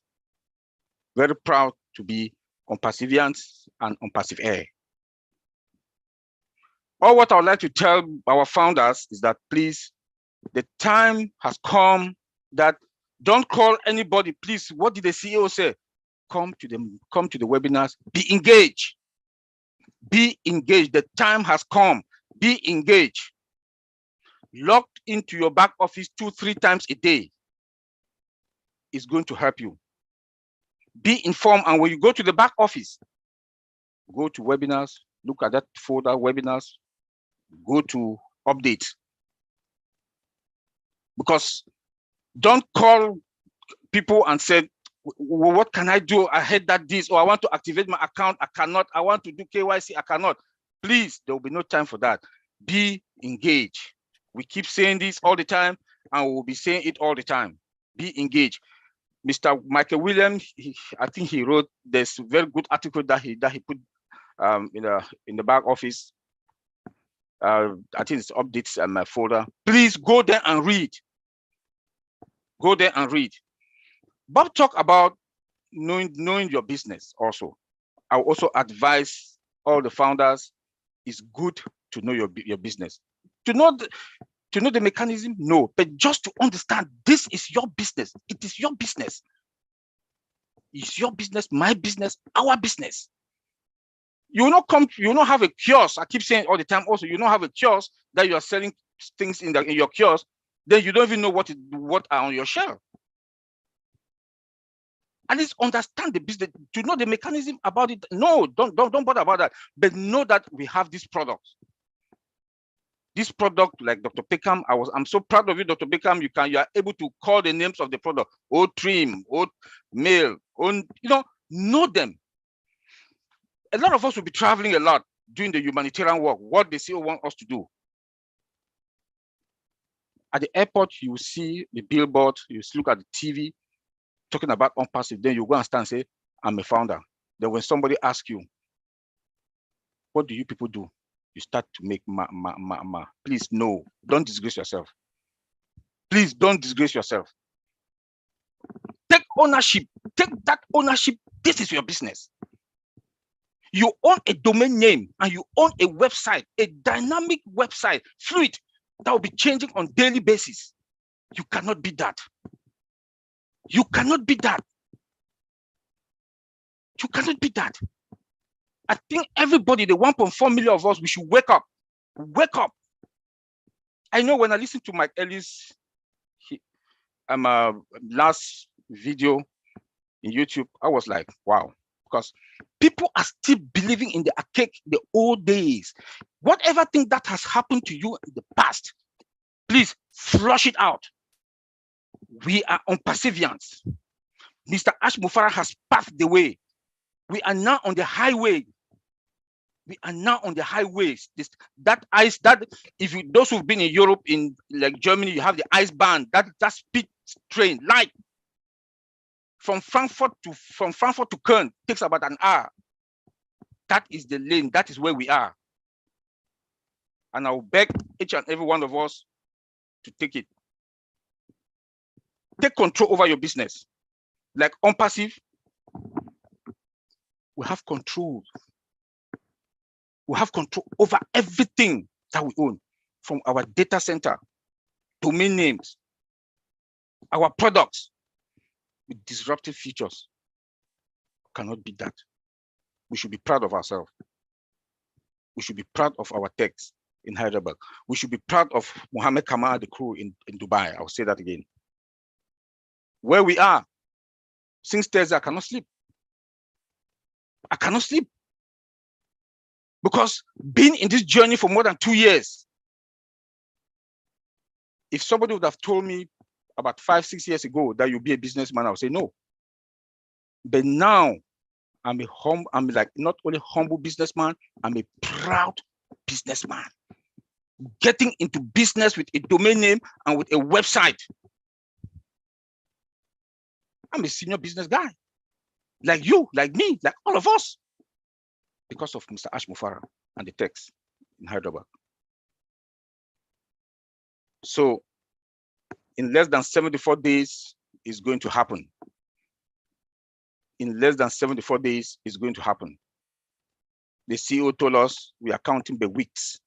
to be OnPassivians and OnPassive Air. All what I would like to tell our founders is that please, the time has come that don't call anybody, please. What did the CEO say? Come to the webinars, be engaged. Be engaged. The time has come. Be engaged. Logged into your back office 2-3 times a day is going to help you. Be informed, and when you go to the back office, go to webinars, look at that folder, webinars, go to updates. Because don't call people and say, well, what can I do? I heard that this, or I want to activate my account, I cannot. I want to do KYC, I cannot. Please, there will be no time for that. Be engaged. We keep saying this all the time, and we will be saying it all the time. Be engaged. Mr. Michael Williams, I think he wrote this very good article that he put in the back office. I think it's updates in my folder. Please go there and read. Go there and read. Bob talked about knowing your business also. I will also advise all the founders, it's good to know your business. To know the mechanism, no, but just to understand this is your business. It is your business. It's your business, my business, our business. You will not have a kiosk. I keep saying all the time also, you don't have a kiosk that you are selling things in your kiosk, then you don't even know what are on your shelf. At least understand the business, to know the mechanism about it. No, don't bother about that. But know that we have this product. This product, like Dr. Peckham, I'm so proud of you, Dr. Peckham. You are able to call the names of the product, old trim, old mail, know them. A lot of us will be traveling a lot doing the humanitarian work, what the CEO want us to do. At the airport, you will see the billboard, you look at the TV, talking about OnPassive, then you go and stand and say, I'm a founder. Then when somebody asks you, what do you people do? You start to make Please, no, don't disgrace yourself. Please don't disgrace yourself. Take ownership. Take that ownership. This is your business. You own a domain name and you own a website, a dynamic website, fluid, that will be changing on daily basis. You cannot be that. You cannot be that. You cannot be that. I think everybody, the 1.4 million of us, we should wake up. Wake up. I know when I listened to Mike Ellis' last video in YouTube, I was like, wow, because people are still believing in the archaic, the old days. Whatever thing that has happened to you in the past, please flush it out. We are on perseverance. Mr. Ash Mufara has paved the way. We are now on the highway. We are now on the highways. That ice, that if you those who've been in Europe, in like Germany, you have the ice band, that speed train, light from Frankfurt to Köln takes about an hour. That is the lane. That is where we are. And I will beg each and every one of us to take it. Take control over your business. Like OnPassive, we have control. We have control over everything that we own, from our data center, domain names, our products with disruptive features. Cannot be that. We should be proud of ourselves. We should be proud of our techs in Hyderabad. We should be proud of Mohammed Kamal, the crew in Dubai. I'll say that again. Where we are, since Thursday, I cannot sleep. I cannot sleep. Because being in this journey for more than 2 years, if somebody would have told me about 5, 6 years ago that you'll be a businessman, I would say no. But now I'm like not only humble businessman, I'm a proud businessman. Getting into business with a domain name and with a website. I'm a senior business guy. Like you, like me, like all of us. Because of Mr. Ash Mufara and the techs in Hyderabad. So in less than 74 days, it's going to happen. In less than 74 days, it's going to happen. The CEO told us we are counting the weeks.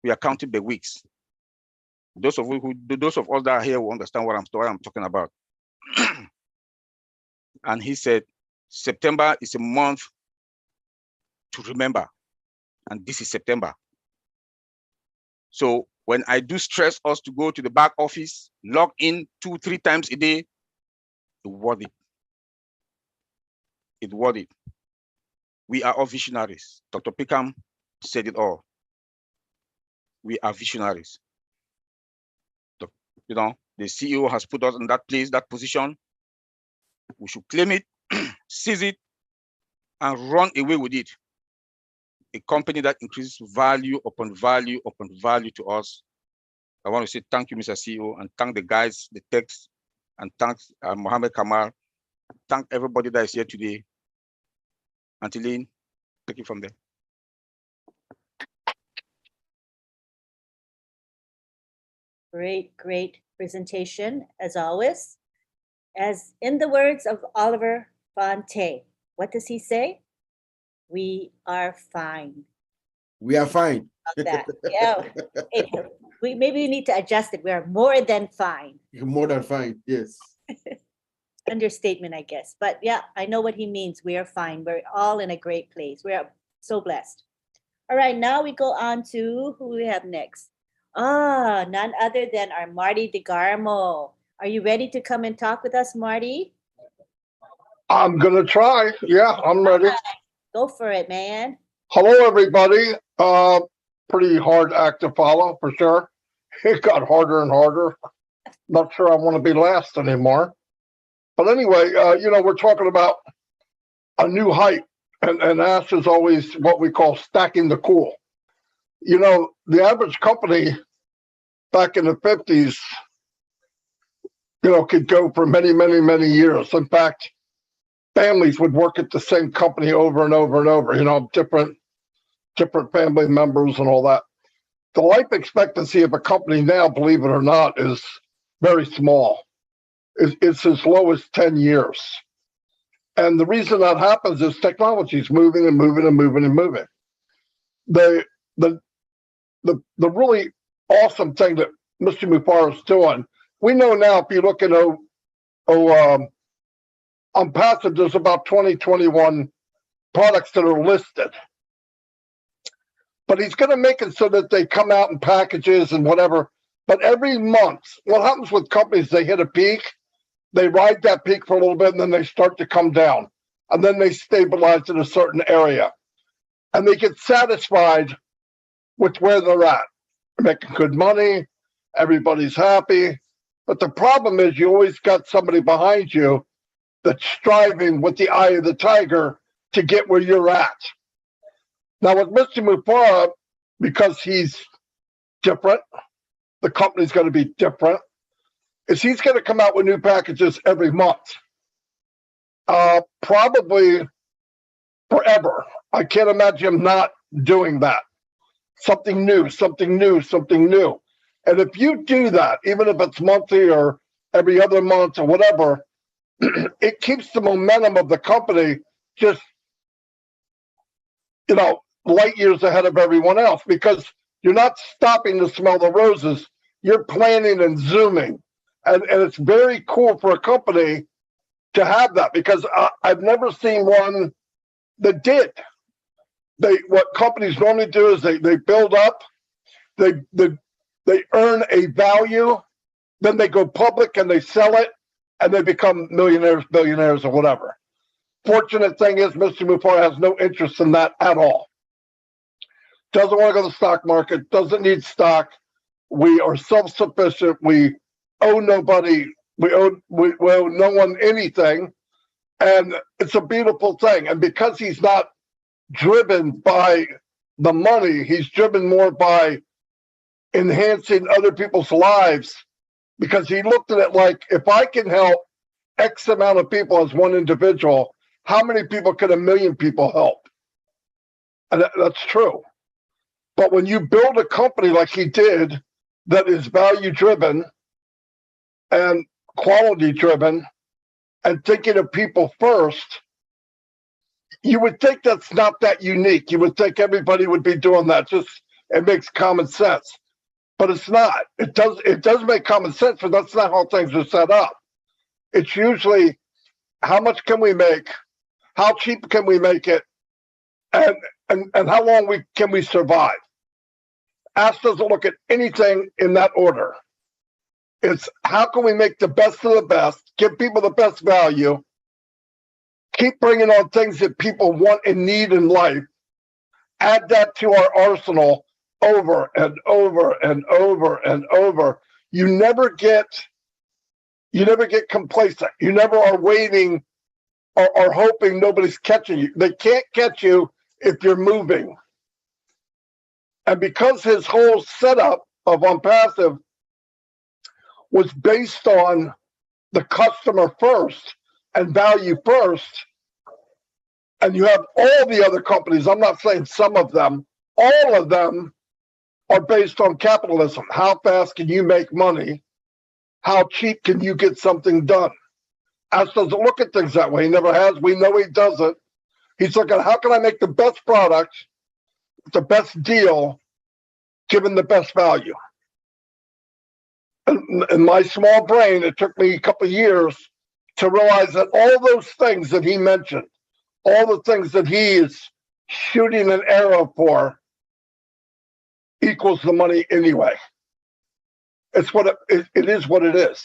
We are counting the weeks. Those of us that are here will understand what I'm talking about. And he said, September is a month to remember, and this is September. So when I do stress us to go to the back office, log in 2, 3 times a day, it's worth it. It's worth it. We are all visionaries. Dr. Pickham said it all. We are visionaries. You know, the CEO has put us in that place, that position. We should claim it, seize it, and run away with it. A company that increases value upon value upon value to us. I want to say thank you, Mr. CEO, and thank the guys, the techs, and thank Mohammed Kamal. Thank everybody that is here today. Antiline, take it from there. Great, great presentation, as always. As in the words of Oliver Fonte, what does he say? We are fine. We are fine. About that. Yeah. Maybe we need to adjust it. We are more than fine. More than fine, yes. Understatement, I guess. But yeah, I know what he means. We are fine. We're all in a great place. We are so blessed. All right, now we go on to who we have next. None other than our Marty DeGarmo. Are you ready to come and talk with us, Marty? I'm going to try. Yeah, I'm ready. Go for it, man. Hello, everybody. Pretty hard act to follow, for sure. It got harder and harder. Not sure I want to be last anymore. But anyway, we're talking about a new height. And Ash is always what we call stacking the cool. You know, the average company back in the 50s, could go for many, many, many years. In fact, families would work at the same company over and over and over, different family members and all that. the life expectancy of a company now, believe it or not, is very small. It's as low as 10 years. And the reason that happens is technology is moving and moving and moving and moving. The really awesome thing that Mr. Mufara is doing, we know now if you look at Unpassive, there's about 21 products that are listed. But he's going to make it so that they come out in packages and whatever. But every month, what happens with companies, they hit a peak, they ride that peak for a little bit, and then they start to come down. And then they stabilize in a certain area. And they get satisfied with where they're at. They're making good money, everybody's happy. But the problem is you always got somebody behind you that's striving with the eye of the tiger to get where you're at. Now with Mr. Mufara, because he's different, the company's going to be different, is he's going to come out with new packages every month. Probably forever. I can't imagine him not doing that. Something new, something new, something new. And if you do that, even if it's monthly or every other month or whatever, it keeps the momentum of the company just, light years ahead of everyone else, because you're not stopping to smell the roses. You're planning and zooming. And it's very cool for a company to have that, because I've never seen one that did. What companies normally do is they build up, they earn a value, then they go public and they sell it, and they become millionaires, billionaires, or whatever. Fortunate thing is Mr. Mufara has no interest in that at all. Doesn't want to go to the stock market, doesn't need stock. We are self-sufficient. We owe nobody. We owe no one anything. And it's a beautiful thing. And because he's not driven by the money, he's driven more by enhancing other people's lives, because he looked at it like, if I can help X amount of people as one individual, how many people can 1 million people help? And that's true. But when you build a company like he did that is value driven and quality driven and thinking of people first, you would think that's not that unique. You would think everybody would be doing that. It makes common sense. But it's not. It does make common sense, but that's not how things are set up. It's usually how much can we make, how cheap can we make it, and how long can we survive. Ask doesn't look at anything in that order. It's how can we make the best of the best, give people the best value, keep bringing on things that people want and need in life, add that to our arsenal over and over and over and over. You never get complacent. You never are waiting or hoping nobody's catching you. They can't catch you if you're moving. And because his whole setup of Unpassive was based on the customer first and value first, and you have all the other companies, I'm not saying some of them, all of them are based on capitalism. How fast can you make money? How cheap can you get something done? Ash doesn't look at things that way. He never has. We know he doesn't. He's looking at how can I make the best product, the best deal, given the best value. In my small brain, it took me a couple of years to realize that all those things that he mentioned, all the things that he is shooting an arrow for, equals the money anyway. It's what it is what it is.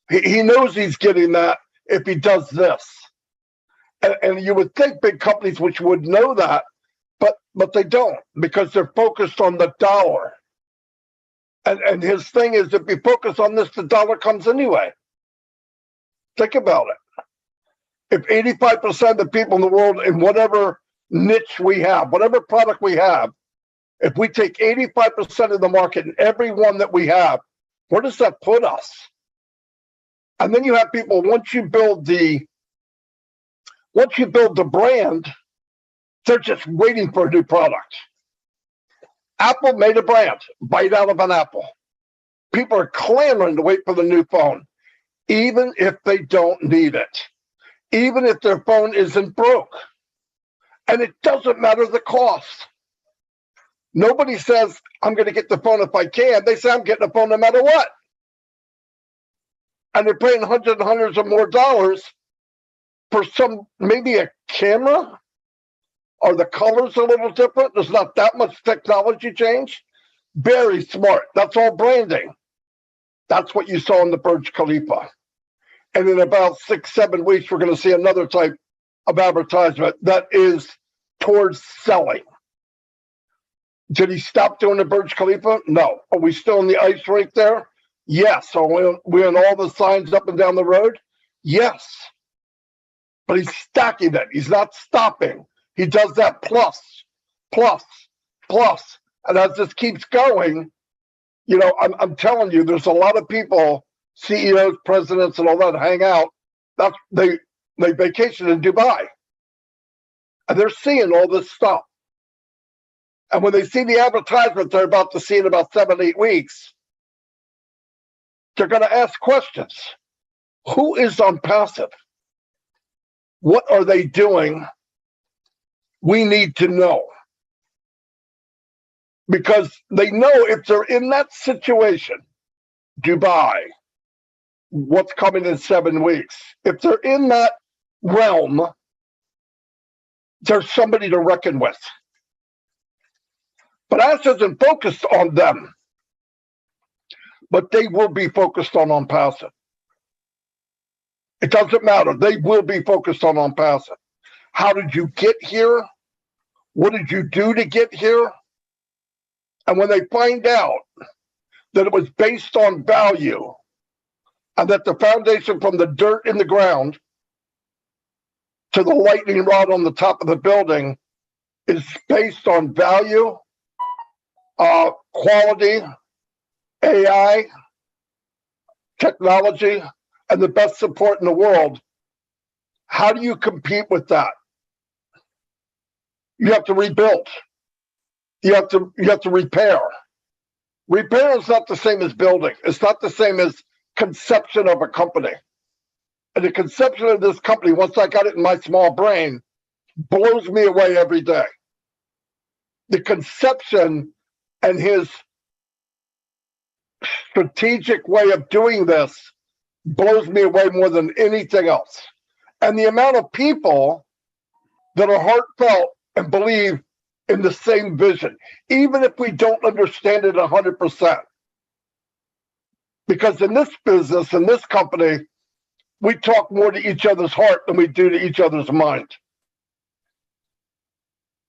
He knows he's getting that if he does this. And you would think big companies which would know that, but they don't, because they're focused on the dollar. And his thing is, if you focus on this, the dollar comes anyway. Think about it. If 85% of the people in the world, in whatever niche we have, whatever product we have, if we take 85% of the market in every one that we have, where does that put us? And then you have people, once you build the brand, they're just waiting for a new product. Apple made a brand, bite out of an apple. People are clamoring to wait for the new phone, even if they don't need it, even if their phone isn't broke. And it doesn't matter the cost. Nobody says, I'm going to get the phone if I can. They say, I'm getting a phone no matter what. And they're paying hundreds and hundreds of more dollars for maybe a camera, or the colors a little different. There's not that much technology change. Very smart. That's all branding. That's what you saw in the Burj Khalifa. And in about 6-7 weeks, we're going to see another type of advertisement that is towards selling. Did he stop doing the Burj Khalifa? No. Are we still in the ice rink there? Yes. Are we on all the signs up and down the road? Yes. But he's stacking it. He's not stopping. He does that plus. And as this keeps going, you know, I'm telling you, there's a lot of people, CEOs, presidents, and all that hang out. They vacation in Dubai. And they're seeing all this stuff. And when they see the advertisement they're about to see in about 7-8 weeks, they're going to ask questions. Who is on passive? What are they doing? We need to know. Because they know if they're in that situation, Dubai, what's coming in 7 weeks, if they're in that realm, there's somebody to reckon with. But Ash isn't focused on them, but they will be focused on passive. It doesn't matter. They will be focused on passive. How did you get here? What did you do to get here? And when they find out that it was based on value and that the foundation from the dirt in the ground to the lightning rod on the top of the building is based on value, quality, AI, technology, and the best support in the world, how do you compete with that? You have to rebuild. You have to repair. Repair is not the same as building. It's not the same as conception of a company. And the conception of this company, once I got it in my small brain, blows me away every day. The conception and his strategic way of doing this blows me away more than anything else. And the amount of people that are heartfelt and believe in the same vision, even if we don't understand it 100%. Because in this business, in this company, we talk more to each other's heart than we do to each other's mind.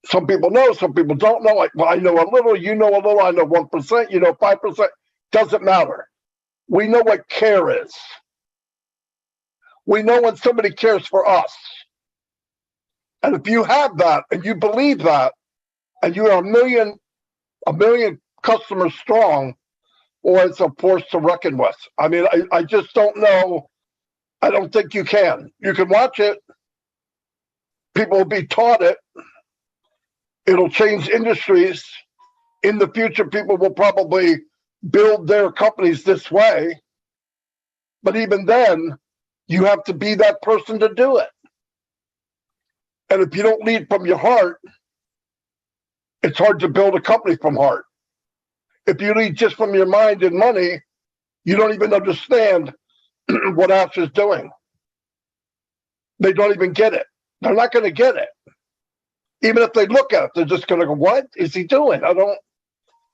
Some people know, some people don't know. Like, well, I know a little, you know a little, I know 1%, you know 5%. Doesn't matter. We know what care is. We know when somebody cares for us. And if you have that and you believe that, and you are a million customers strong, or it's a force to reckon with. I mean, I just don't know. I don't think you can. You can watch it. People will be taught it. It'll change industries. In the future, people will probably build their companies this way. But even then, you have to be that person to do it. And if you don't lead from your heart, it's hard to build a company from heart. If you lead just from your mind and money, you don't even understand what Ash is doing. They don't even get it. They're not going to get it. Even if they look at it, they're just going to go, what is he doing?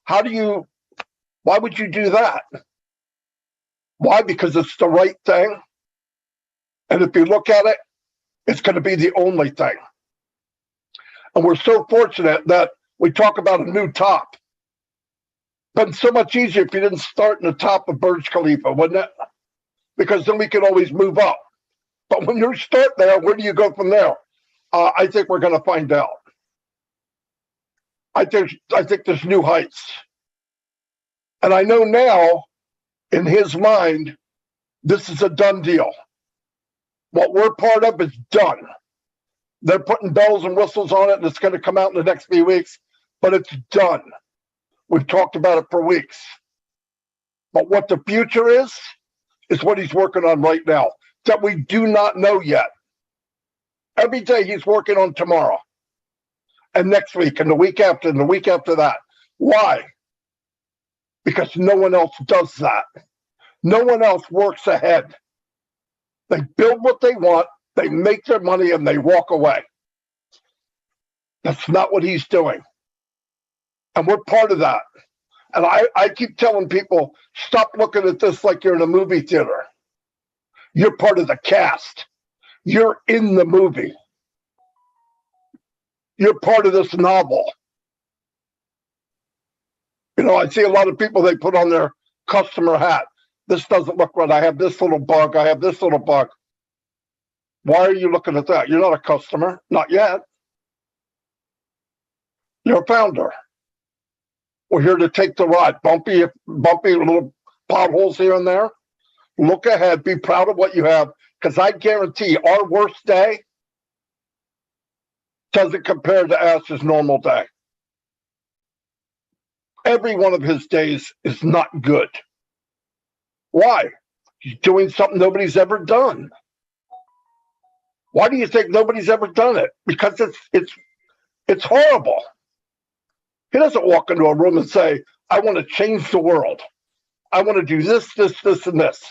Why would you do that? Why? Because it's the right thing. And if you look at it, it's going to be the only thing. And we're so fortunate that we talk about a new top. But it's so much easier if you didn't start in the top of Burj Khalifa, wouldn't it? Because then we can always move up. But when you start there, where do you go from there? I think we're going to find out. I think there's new heights. And I know now, in his mind, this is a done deal. What we're part of is done. They're putting bells and whistles on it, and it's going to come out in the next few weeks, but it's done. We've talked about it for weeks. But what the future is what he's working on right now that we do not know yet. Every day he's working on tomorrow and next week and the week after and the week after that. Why? Because no one else does that. No one else works ahead. They build what they want, they make their money, and they walk away. That's not what he's doing. And we're part of that. And I keep telling people, stop looking at this like you're in a movie theater. You're part of the cast. You're in the movie. You're part of this novel. You know, I see a lot of people, they put on their customer hat. This doesn't look right. I have this little bug. I have this little bug. Why are you looking at that? You're not a customer. Not yet. You're a founder. We're here to take the ride. Bumpy little potholes here and there. Look ahead. Be proud of what you have. Because I guarantee our worst day doesn't compare to Ash's normal day. Every one of his days is not good. Why? He's doing something nobody's ever done. Why do you think nobody's ever done it? Because it's horrible. He doesn't walk into a room and say, I want to change the world. I want to do this, and this.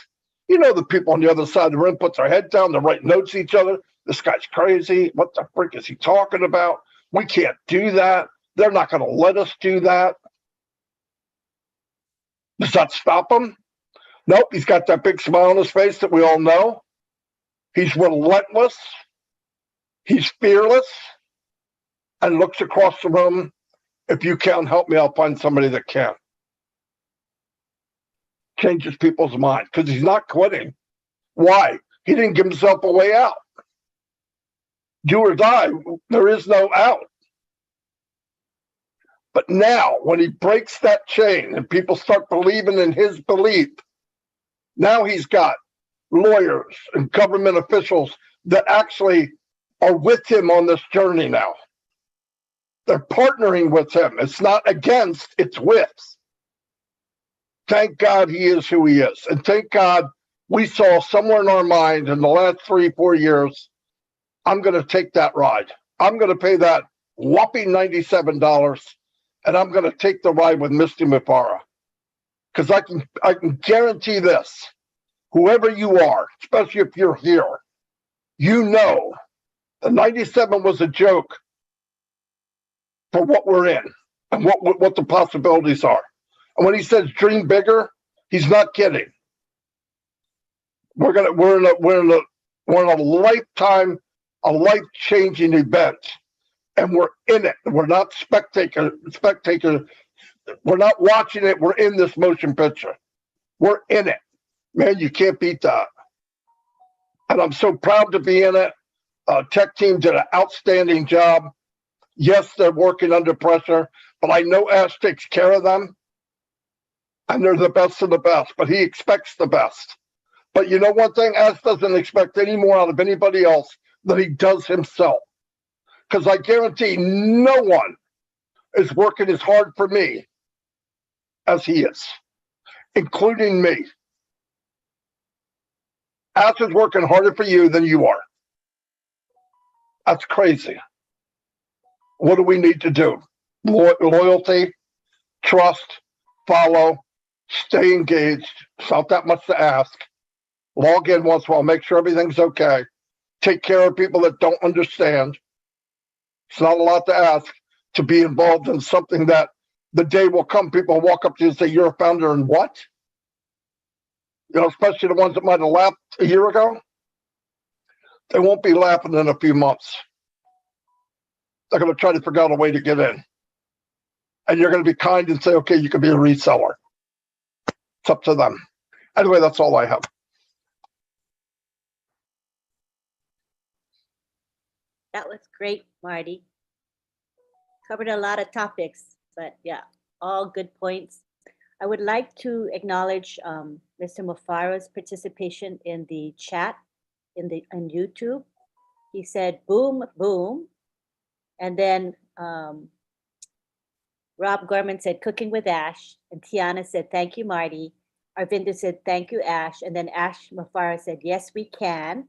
You know, the people on the other side of the room put their head down, they write notes to each other. This guy's crazy. What the frick is he talking about? We can't do that. They're not going to let us do that. Does that stop him? Nope, he's got that big smile on his face that we all know. He's relentless. He's fearless. And looks across the room. If you can't help me, I'll find somebody that can. Changes people's mind because he's not quitting. Why? He didn't give himself a way out. Do or die, there is no out. But now, when he breaks that chain and people start believing in his belief, now he's got lawyers and government officials that actually are with him on this journey now. They're partnering with him. It's not against, it's with. Thank God he is who he is. And thank God we saw somewhere in our mind in the last 3-4 years, I'm going to take that ride. I'm going to pay that whopping $97 and I'm going to take the ride with Misty Mufara. Because I can guarantee this, whoever you are, especially if you're here, you know the 97 was a joke for what we're in and what the possibilities are. And when he says dream bigger, he's not kidding. We're in a lifetime, a life-changing event, and we're in it. We're not spectator. We're not watching it. We're in this motion picture. We're in it. Man, you can't beat that. And I'm so proud to be in it. Tech team did an outstanding job. Yes, they're working under pressure, but I know Ash takes care of them. And they're the best of the best, but he expects the best. But you know one thing? Ash doesn't expect any more out of anybody else than he does himself. Because I guarantee no one is working as hard for me as he is, including me. Ash is working harder for you than you are. That's crazy. What do we need to do? Loyalty, trust, follow, stay engaged. It's not that much to ask. Log in once in a while, make sure everything's okay. Take care of people that don't understand. It's not a lot to ask to be involved in something that the day will come, people will walk up to you and say, you're a founder in what? You know, especially the ones that might have laughed a year ago. They won't be laughing in a few months. They're going to try to figure out a way to get in. And you're going to be kind and say, okay, you can be a reseller. It's up to them. Anyway, that's all I have. That was great, Marty. Covered a lot of topics, but yeah, all good points. I would like to acknowledge Mr. Mufara's participation in the chat on YouTube. He said, boom, boom. And then Rob Gorman said, cooking with Ash. And Tiana said, thank you, Marty. Arvinder said, thank you, Ash. And then Ash Mafara said, yes, we can.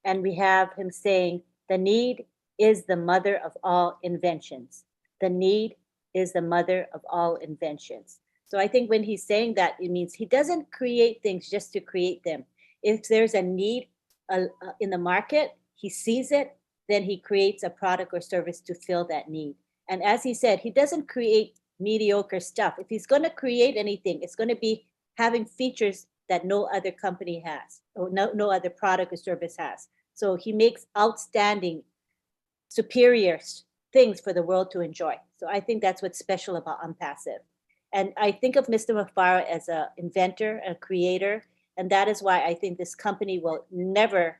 And we have him saying, the need is the mother of all inventions. The need is the mother of all inventions. So I think when he's saying that, it means he doesn't create things just to create them. If there's a need in the market, he sees it, then he creates a product or service to fill that need. And as he said, he doesn't create mediocre stuff. If he's going to create anything, it's going to be having features that no other company has, or no other product or service has. So he makes outstanding, superior things for the world to enjoy. So I think that's what's special about Unpassive. And I think of Mr. Mufara as an inventor, a creator, and that is why I think this company will never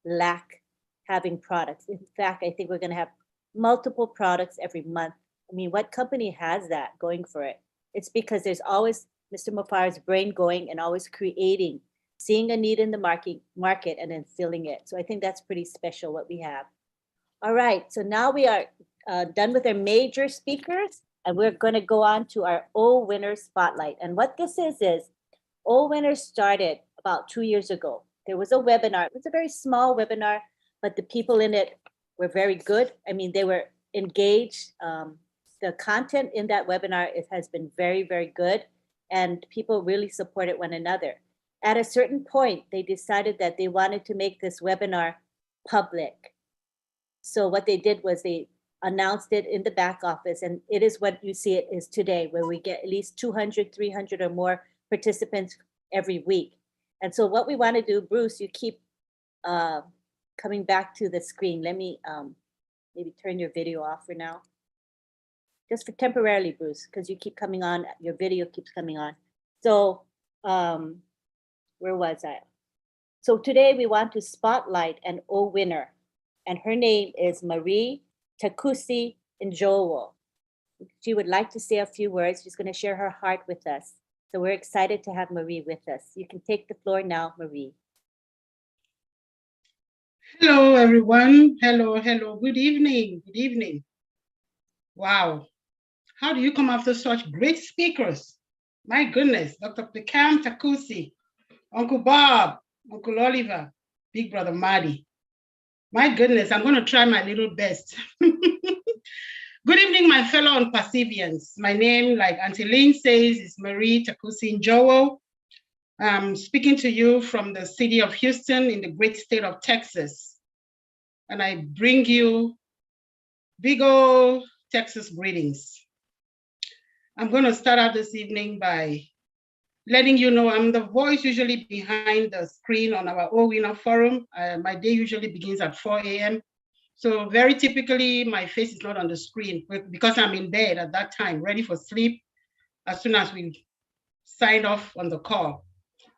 lack having products. In fact, I think we're going to have multiple products every month. I mean, what company has that going for it? It's because there's always Mr. Mufara's brain going and always creating, seeing a need in the market and then filling it. So I think that's pretty special what we have. All right, so now we are done with our major speakers, and we're going to go on to our O Winners Spotlight. And what this is O Winners started about 2 years ago. There was a webinar. It was a very small webinar, but the people in it were very good. I mean, they were engaged. The content in that webinar, it has been very, very good, and people really supported one another. At a certain point, they decided that they wanted to make this webinar public. So what they did was they announced it in the back office, and it is what you see it is today, where we get at least 200, 300 or more participants every week. And so what we want to do, Bruce, you keep coming back to the screen. Let me maybe turn your video off for now. Just for temporarily, Bruce, because you keep coming on, your video keeps coming on. So where was I? So today we want to spotlight an O winner, and her name is Marie Takusi Njowo. She would like to say a few words. She's going to share her heart with us. So we're excited to have Marie with us. You can take the floor now, Marie. Hello, everyone. Hello. Good evening. Good evening. Wow. How do you come after such great speakers? My goodness, Dr. Picam Takusi, Uncle Bob, Uncle Oliver, Big Brother Marty. My goodness, I'm going to try my little best. Good evening, my fellow Unpassivians. My name, like Auntie Lynn says, is Marie Takusi Njowo. I'm speaking to you from the city of Houston in the great state of Texas. And I bring you big old Texas greetings. I'm going to start out this evening by letting you know I'm the voice usually behind the screen on our O Winner Forum. My day usually begins at 4 a.m. So very typically, my face is not on the screen because I'm in bed at that time, ready for sleep as soon as we signed off on the call.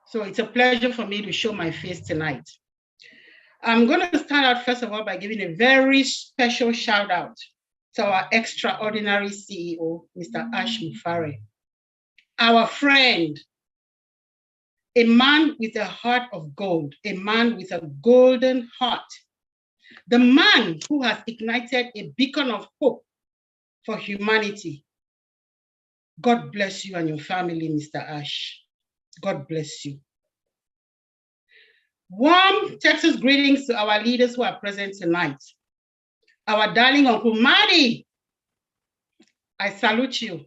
So it's a pleasure for me to show my face tonight. I'm going to start out, first of all, by giving a very special shout out to our extraordinary CEO, Mr. Ash Mufara, our friend, a man with a heart of gold, a man with a golden heart, the man who has ignited a beacon of hope for humanity. God bless you and your family, Mr. Ash. God bless you. Warm Texas greetings to our leaders who are present tonight. Our darling Uncle Marty, I salute you.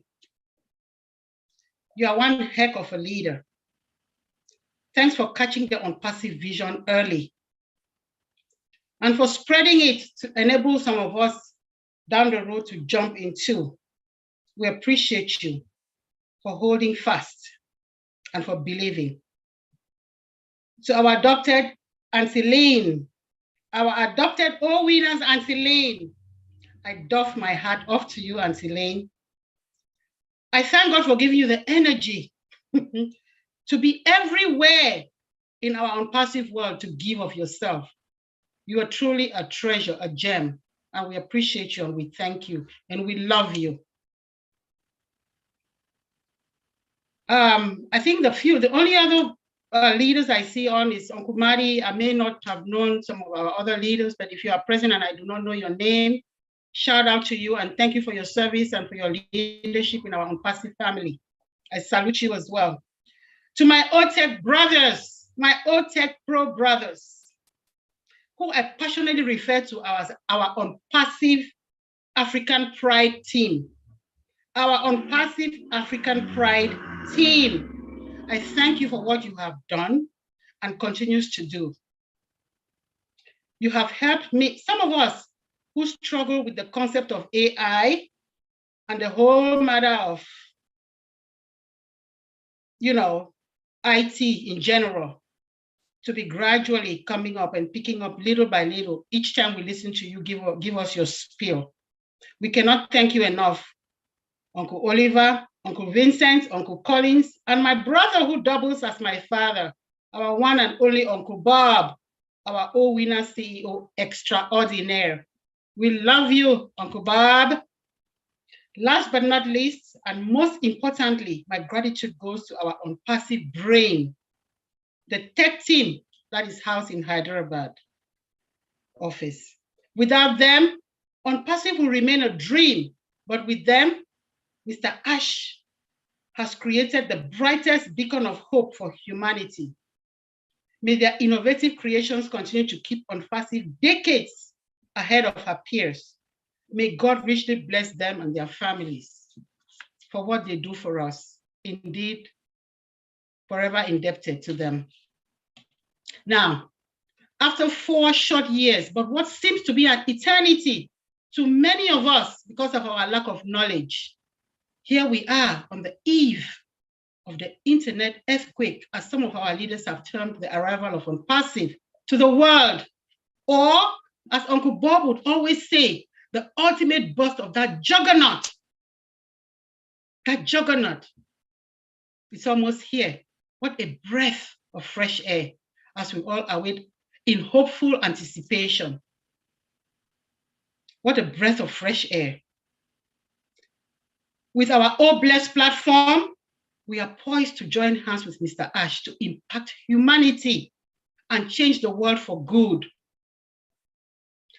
You are one heck of a leader. Thanks for catching the Unpassive vision early and for spreading it to enable some of us down the road to jump into. We appreciate you for holding fast and for believing. To our adopted Auntie Lynn, our adopted O Winners Auntie Lynn, I doff my hat off to you, Auntie Lynn. I thank God for giving you the energy to be everywhere in our Unpassive world to give of yourself. You are truly a treasure, a gem, and we appreciate you and we thank you and we love you. I think the only other leaders I see on is Uncle Marty. I may not have known some of our other leaders, but if you are present and I do not know your name, shout out to you and thank you for your service and for your leadership in our ONPASSIVE family. I salute you as well. To my OTEC brothers, my OTEC Pro brothers, who I passionately refer to as our ONPASSIVE African Pride team. Our ONPASSIVE African Pride team. I thank you for what you have done and continues to do. You have helped me, some of us who struggle with the concept of AI and the whole matter of, IT in general, to be gradually coming up and picking up little by little. Each time we listen to you, give us your spiel. We cannot thank you enough, Uncle Oliver, Uncle Vincent, Uncle Collins, and my brother who doubles as my father, our one and only Uncle Bob, our O-Winner CEO extraordinaire. We love you, Uncle Bob. Last but not least, and most importantly, my gratitude goes to our ONPASSIVE brain, the tech team that is housed in Hyderabad office. Without them, ONPASSIVE will remain a dream, but with them, Mr. Ash has created the brightest beacon of hope for humanity. May their innovative creations continue to keep ONPASSIVE decades ahead of her peers. May God richly bless them and their families for what they do for us. Indeed, forever indebted to them. Now, after 4 short years, but what seems to be an eternity to many of us because of our lack of knowledge, here we are on the eve of the internet earthquake, as some of our leaders have termed the arrival of ONPASSIVE to the world, or as Uncle Bob would always say, the ultimate burst of that juggernaut. That juggernaut is almost here. What a breath of fresh air as we all await in hopeful anticipation. What a breath of fresh air. With our O Bless platform, we are poised to join hands with Mr. Ash to impact humanity and change the world for good.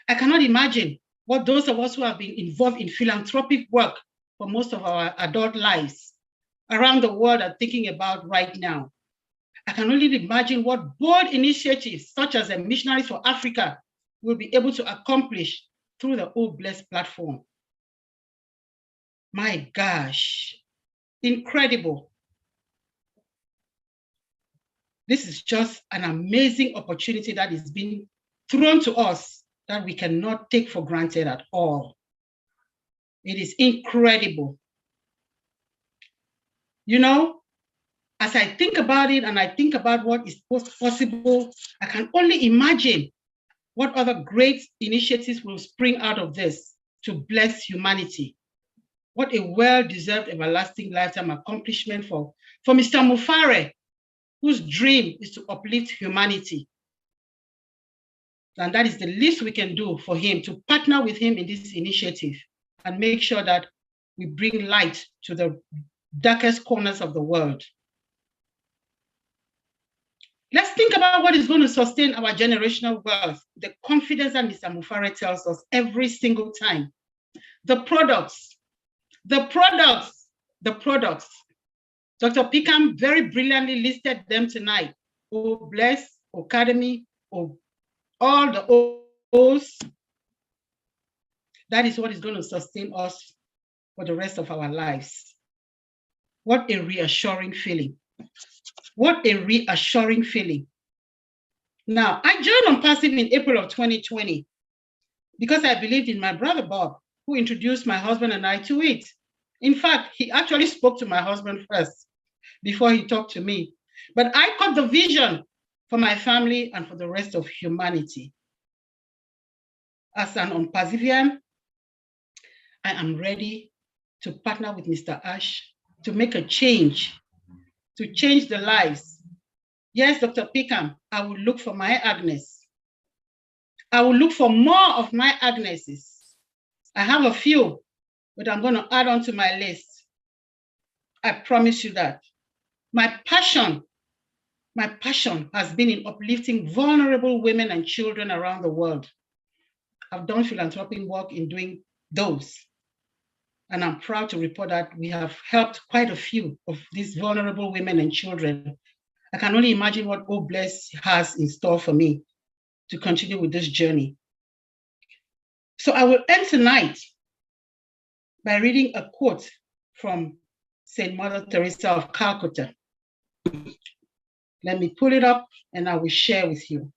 I cannot imagine what those of us who have been involved in philanthropic work for most of our adult lives around the world are thinking about right now. I can only imagine what bold initiatives such as the Missionaries for Africa will be able to accomplish through the O Bless platform. My gosh, incredible. This is just an amazing opportunity that is being thrown to us that we cannot take for granted at all. It is incredible. As I think about it and I think about what is possible, I can only imagine what other great initiatives will spring out of this to bless humanity. What a well-deserved everlasting lifetime accomplishment for Mr. Mufare, whose dream is to uplift humanity. And that is the least we can do for him, to partner with him in this initiative and make sure that we bring light to the darkest corners of the world. Let's think about what is going to sustain our generational wealth, the confidence that Mr. Mufare tells us every single time. The products. Dr. Pickham very brilliantly listed them tonight. O Bless, Academy, all the O's. That is what is going to sustain us for the rest of our lives. What a reassuring feeling. What a reassuring feeling. Now, I joined ONPASSIVE in April of 2020 because I believed in my brother Bob, who introduced my husband and I to it. In fact, he actually spoke to my husband first before he talked to me. But I caught the vision for my family and for the rest of humanity. As an ONPASSIVian, I am ready to partner with Mr. Ash to make a change, to change the lives. Yes, Dr. Pickham, I will look for my Agnes. I will look for more of my Agneses. I have a few, but I'm going to add on to my list. I promise you that. My passion has been in uplifting vulnerable women and children around the world. I've done philanthropic work in doing those. And I'm proud to report that we have helped quite a few of these vulnerable women and children. I can only imagine what Oh Bless has in store for me to continue with this journey. So I will end tonight by reading a quote from Saint Mother Teresa of Calcutta. Let me pull it up and I will share with you.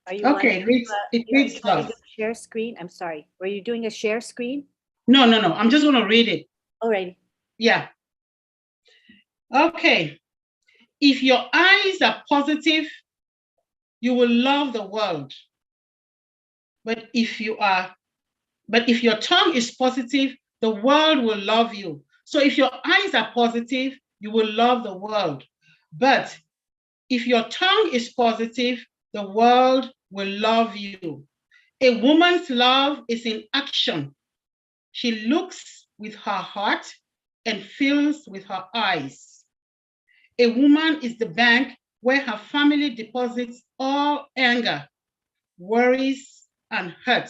Are you Okay, wanting to, it are you reads wanting thus. to share screen? I'm sorry. Were you doing a share screen? No, I'm just gonna read it. Alrighty. Yeah. Okay. If your eyes are positive, you will love the world. But if your tongue is positive, the world will love you. So if your eyes are positive, you will love the world. But if your tongue is positive, the world will love you. A woman's love is in action. She looks with her heart and feels with her eyes. A woman is the bank where her family deposits all anger, worries, and hurt.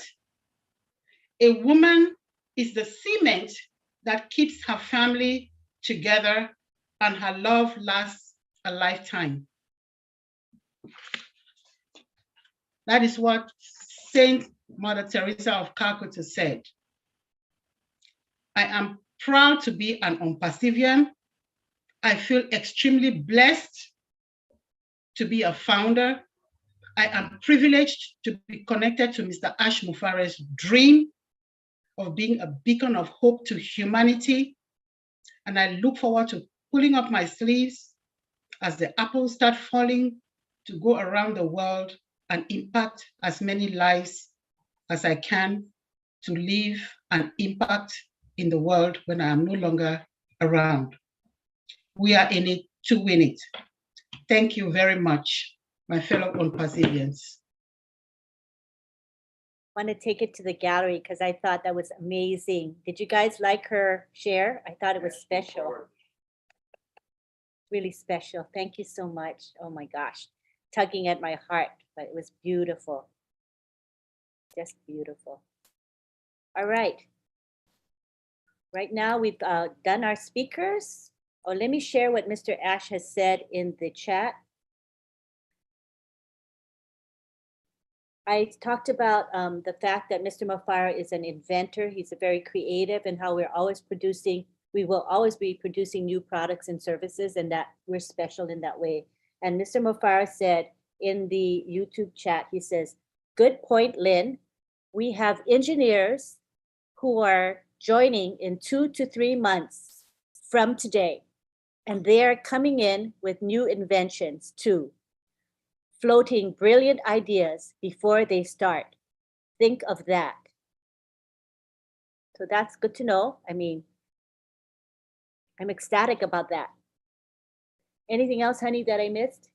A woman is the cement that keeps her family together, and her love lasts a lifetime. That is what Saint Mother Teresa of Calcutta said. I am proud to be an Umpassivian. I feel extremely blessed to be a founder. I am privileged to be connected to Mr. Ash Mufare's dream of being a beacon of hope to humanity. And I look forward to pulling up my sleeves as the apples start falling to go around the world and impact as many lives as I can to leave an impact in the world when I am no longer around. We are in it to win it. Thank you very much, my fellow Umpassivians. Want to take it to the gallery because I thought that was amazing. Did you guys like her share? I thought it was special. Really special. Thank you so much. Oh my gosh. Tugging at my heart, but it was beautiful. Just beautiful. All right. Right now we've done our speakers. Oh, let me share what Mr. Ash has said in the chat. I talked about the fact that Mr. Mufara is an inventor. He's a very creative, and how we're always producing, we will always be producing new products and services, and that we're special in that way. And Mr. Mufara said in the YouTube chat, he says, "Good point, Lynn. We have engineers who are joining in 2 to 3 months from today, and they are coming in with new inventions too. Floating brilliant ideas before they start. Think of that." So that's good to know. I mean, I'm ecstatic about that. Anything else, honey, that I missed?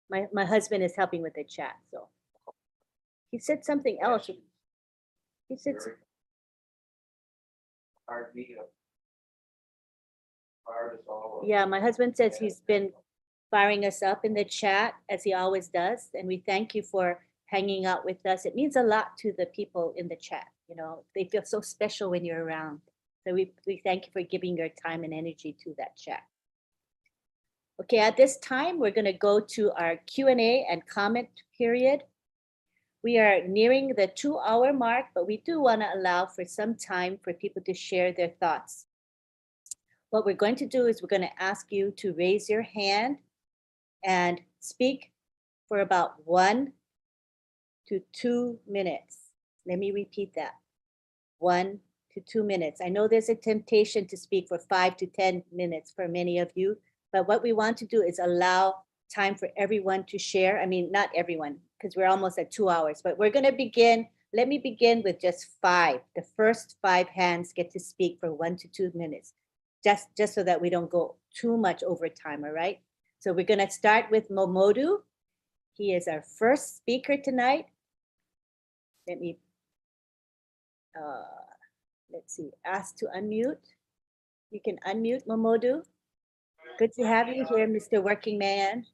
My husband is helping with the chat, so. He said something else. He said, yeah, my husband says he's been firing us up in the chat as he always does. And we thank you for hanging out with us. It means a lot to the people in the chat. You know, they feel so special when you're around. So we thank you for giving your time and energy to that chat. Okay, at this time, we're gonna go to our Q&A and comment period. We are nearing the 2-hour mark, but we do wanna allow for some time for people to share their thoughts. What we're going to do is we're gonna ask you to raise your hand and speak for about 1 to 2 minutes. Let me repeat that. 1 to 2 minutes. I know there's a temptation to speak for 5 to 10 minutes for many of you, but what we want to do is allow time for everyone to share. I mean, not everyone, because we're almost at 2 hours, but we're gonna begin. Let me begin with just 5. The first 5 hands get to speak for 1 to 2 minutes, just so that we don't go too much over time, all right? So we're gonna start with Momodu. He is our first speaker tonight. Let me let's see, asked to unmute. You can unmute, Momodu. Good to have you here, Mr. Working Man.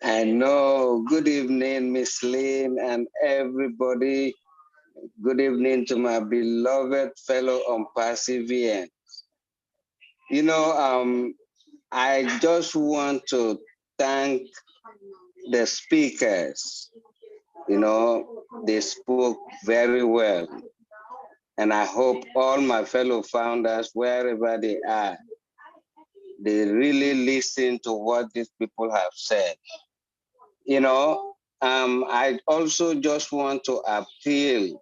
I know. Good evening, Miss Lynn and everybody. Good evening to my beloved fellow Perseverance. You know, I just want to thank the speakers. You know, they spoke very well. And I hope all my fellow founders, wherever they are, they really listen to what these people have said. You know, I also just want to appeal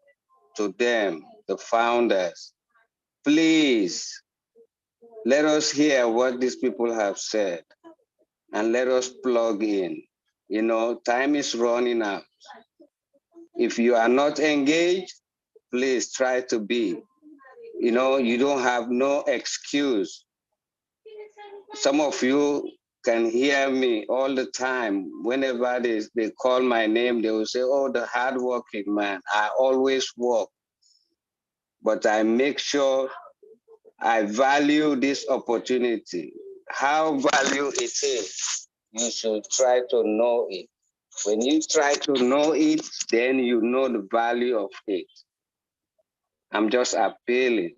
to them, the founders. Please, let us hear what these people have said and let us plug in. You know, time is running out. If you are not engaged, please try to be. You know, you don't have no excuse. Some of you can hear me all the time. Whenever they call my name, they will say, oh, the hardworking man. I always work. But I make sure I value this opportunity. How value it is, you should try to know it. When you try to know it, then you know the value of it. I'm just appealing,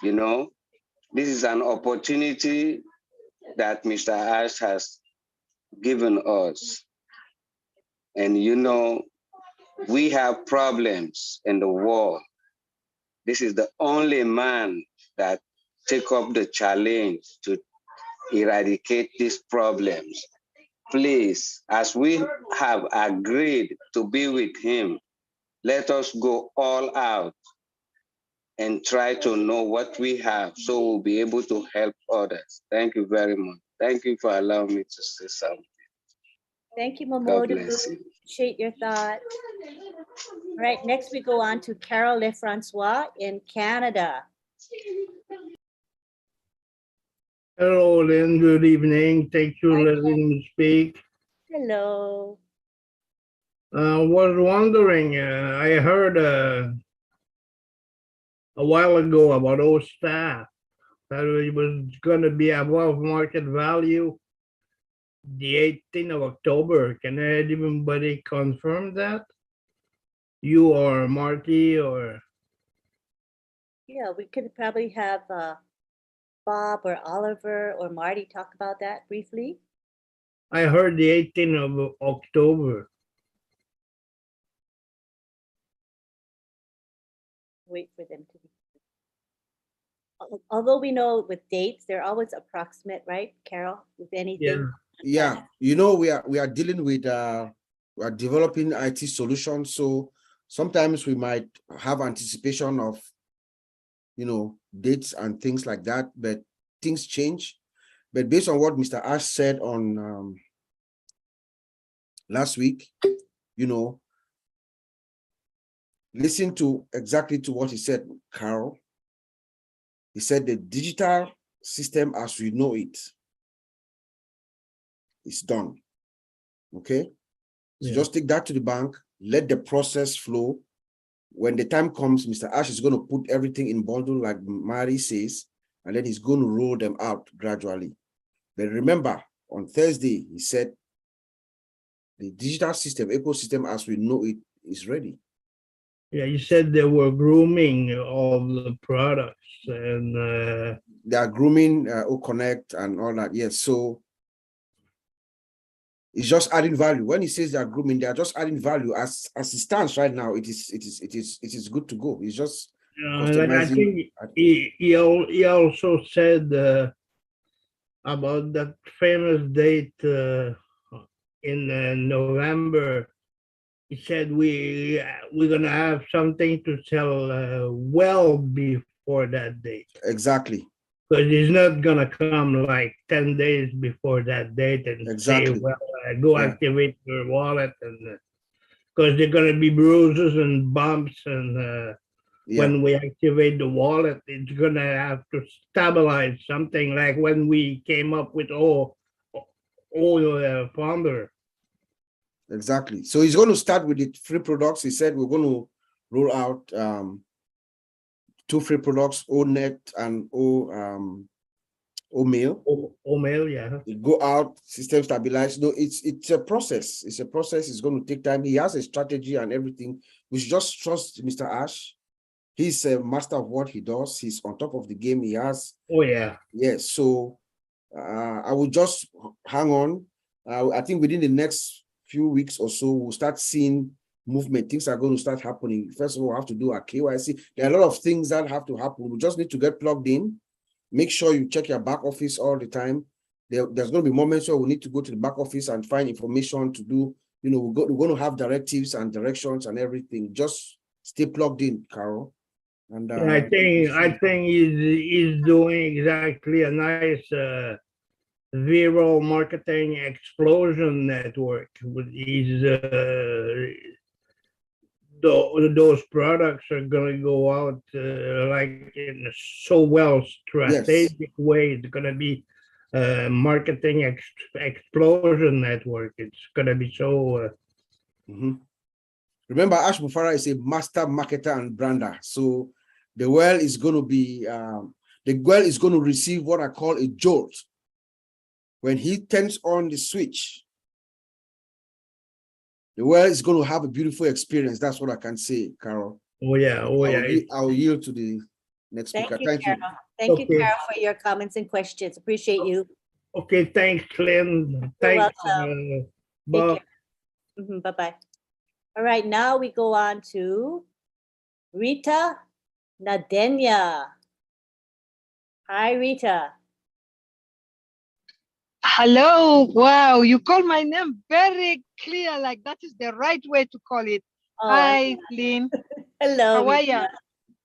you know. This is an opportunity that Mr. Ash has given us. And you know, we have problems in the world. This is the only man that take up the challenge to eradicate these problems. Please, as we have agreed to be with him, let us go all out and try to know what we have so we'll be able to help others. Thank you very much. Thank you for allowing me to say something. Thank you, God Momodu. bless you. Appreciate your thought. All right, next we go on to Carol Lefrancois in Canada. Hello, Lynn. Good evening. Thank you for letting me speak. Hello. Was wondering, I heard a while ago about OSTAF that it was going to be above market value the 18th of October. Can anybody confirm that? You or Marty or? Yeah, we could probably have Bob or Oliver or Marty talk about that briefly. I heard the 18th of October. Wait for them to be. Although we know with dates, they're always approximate, right, Carol, with anything? Yeah, you know, we are dealing with we are developing IT solutions, so sometimes we might have anticipation of, you know, dates and things like that, but things change. But based on what Mr. Ash said on last week, you know, listen to exactly to what he said, Carol. He said the digital system as we know it is done. Okay. So Yeah. just take that to the bank, let the process flow. When the time comes, Mr. Ash is going to put everything in bundle, like Mari says, and then he's going to roll them out gradually. But remember, on Thursday, he said the digital system, ecosystem as we know it, is ready. Yeah, you said they were grooming all the products and They are grooming Connect and all that. Yes, so it's just adding value. When he says they are grooming, they are just adding value. As it stands right now, it is good to go. It's just and I customizing. think he also said about that famous date in November. He said we're gonna have something to sell well before that date. Exactly. Because he's not gonna come like 10 days before that date and Exactly. say, well, go activate your wallet, and because they're gonna be bruises and bumps, and when we activate the wallet, it's gonna have to stabilize something like when we came up with Founder. Exactly. So he's going to start with the free products. He said we're going to roll out two free products, O-Net and O-Mail. Omail, yeah. It go out, system stabilize. No, it's a process. It's a process. It's going to take time. He has a strategy and everything. We should just trust Mr. Ash. He's a master of what he does. He's on top of the game. He has. Oh, yeah. Yes. So I will just hang on. I think within the next few weeks or so, we'll start seeing movement. Things are going to start happening. First of all, we have to do our KYC. There are a lot of things that have to happen. We just need to get plugged in. Make sure you check your back office all the time. There's going to be moments where we need to go to the back office and find information to do. You know, we're going to have directives and directions and everything. Just stay plugged in, Carol. And Yeah, I think he's doing exactly a nice viral marketing explosion network. With his those products are going to go out like in a so well strategic way. It's going to be a marketing explosion network. It's going to be so. Remember, Ash Mufara is a master marketer and brander. So the well is going to be receive what I call a jolt. When he turns on the switch, the world is going to have a beautiful experience. That's what I can say, Carol. Oh, yeah. Oh, yeah. I'll yield to the next speaker. Thank you. Thank you, Carol, for your comments and questions. Appreciate you. Okay, thanks, Lynn. Thanks, Bob. Bye-bye. All right, now we go on to Rita Nadenia. Hi, Rita. Hello. Wow, you call my name very clear, like that is the right way to call it. Oh, Hi, Lynn. hello. How are you?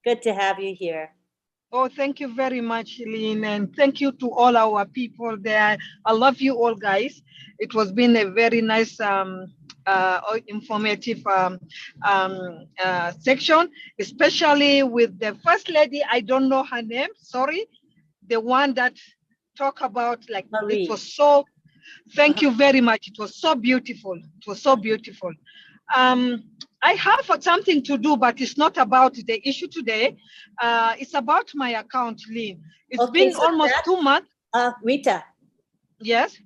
Good to have you here. Oh, thank you very much, Lynn, and thank you to all our people there. I love you all, guys. It was been a very nice, informative section, especially with the first lady. I don't know her name. Sorry, the one that talk about like Marie. It was so. Thank you very much. It was so beautiful. It was so beautiful. I have something to do, but it's not about the issue today. It's about my account, Lynn. It's been almost 2 months. Rita. Yes.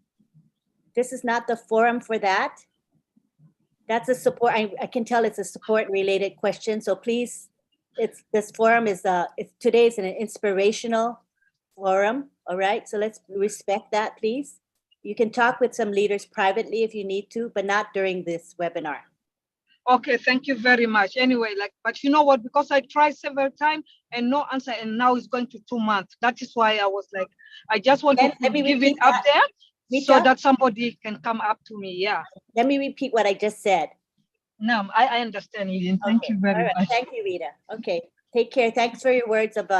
This is not the forum for that. That's a support. I can tell it's a support related question. So please, this forum is today's an inspirational forum. All right. So let's respect that, please. You can talk with some leaders privately if you need to, but not during this webinar. Okay, thank you very much. Anyway, but you know what? Because I tried several times and no answer, and now it's going to 2 months. That is why I was like, I just want to give it up there, Rita, so that somebody can come up to me. Yeah. Let me repeat what I just said. No, I understand, Eden. Thank you very much. Thank you, Rita. Okay, take care. Thanks for your words of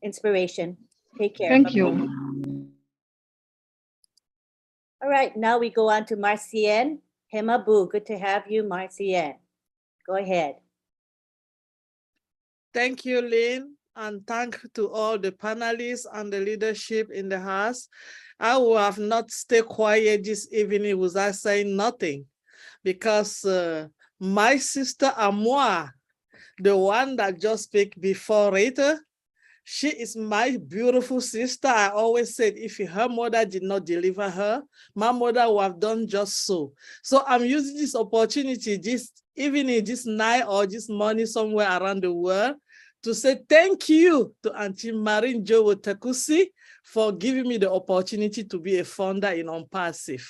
inspiration. Take care. Thank you. All right, now we go on to Marcienne Hemabu. Good to have you, Marcienne. Go ahead. Thank you, Lynn, and thank to all the panelists and the leadership in the house. I will have not stayed quiet this evening without saying nothing, because my sister Amoa, the one that just spoke before Rita, she is my beautiful sister. I always said, if her mother did not deliver her, my mother would have done just so. So I'm using this opportunity this evening, this night, or this morning somewhere around the world to say thank you to Auntie Marin Joe Takusi for giving me the opportunity to be a founder in OnPassive.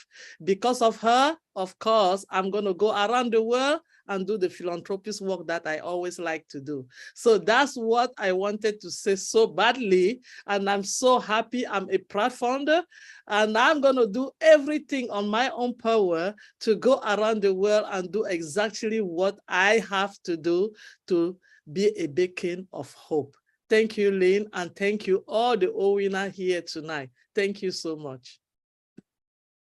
Because of her, of course, I'm going to go around the world and do the philanthropist work that I always like to do. So that's what I wanted to say so badly. And I'm so happy I'm a proud founder. And I'm going to do everything on my own power to go around the world and do exactly what I have to do to be a beacon of hope. Thank you, Lynn, and thank you all the OWINA here tonight. Thank you so much.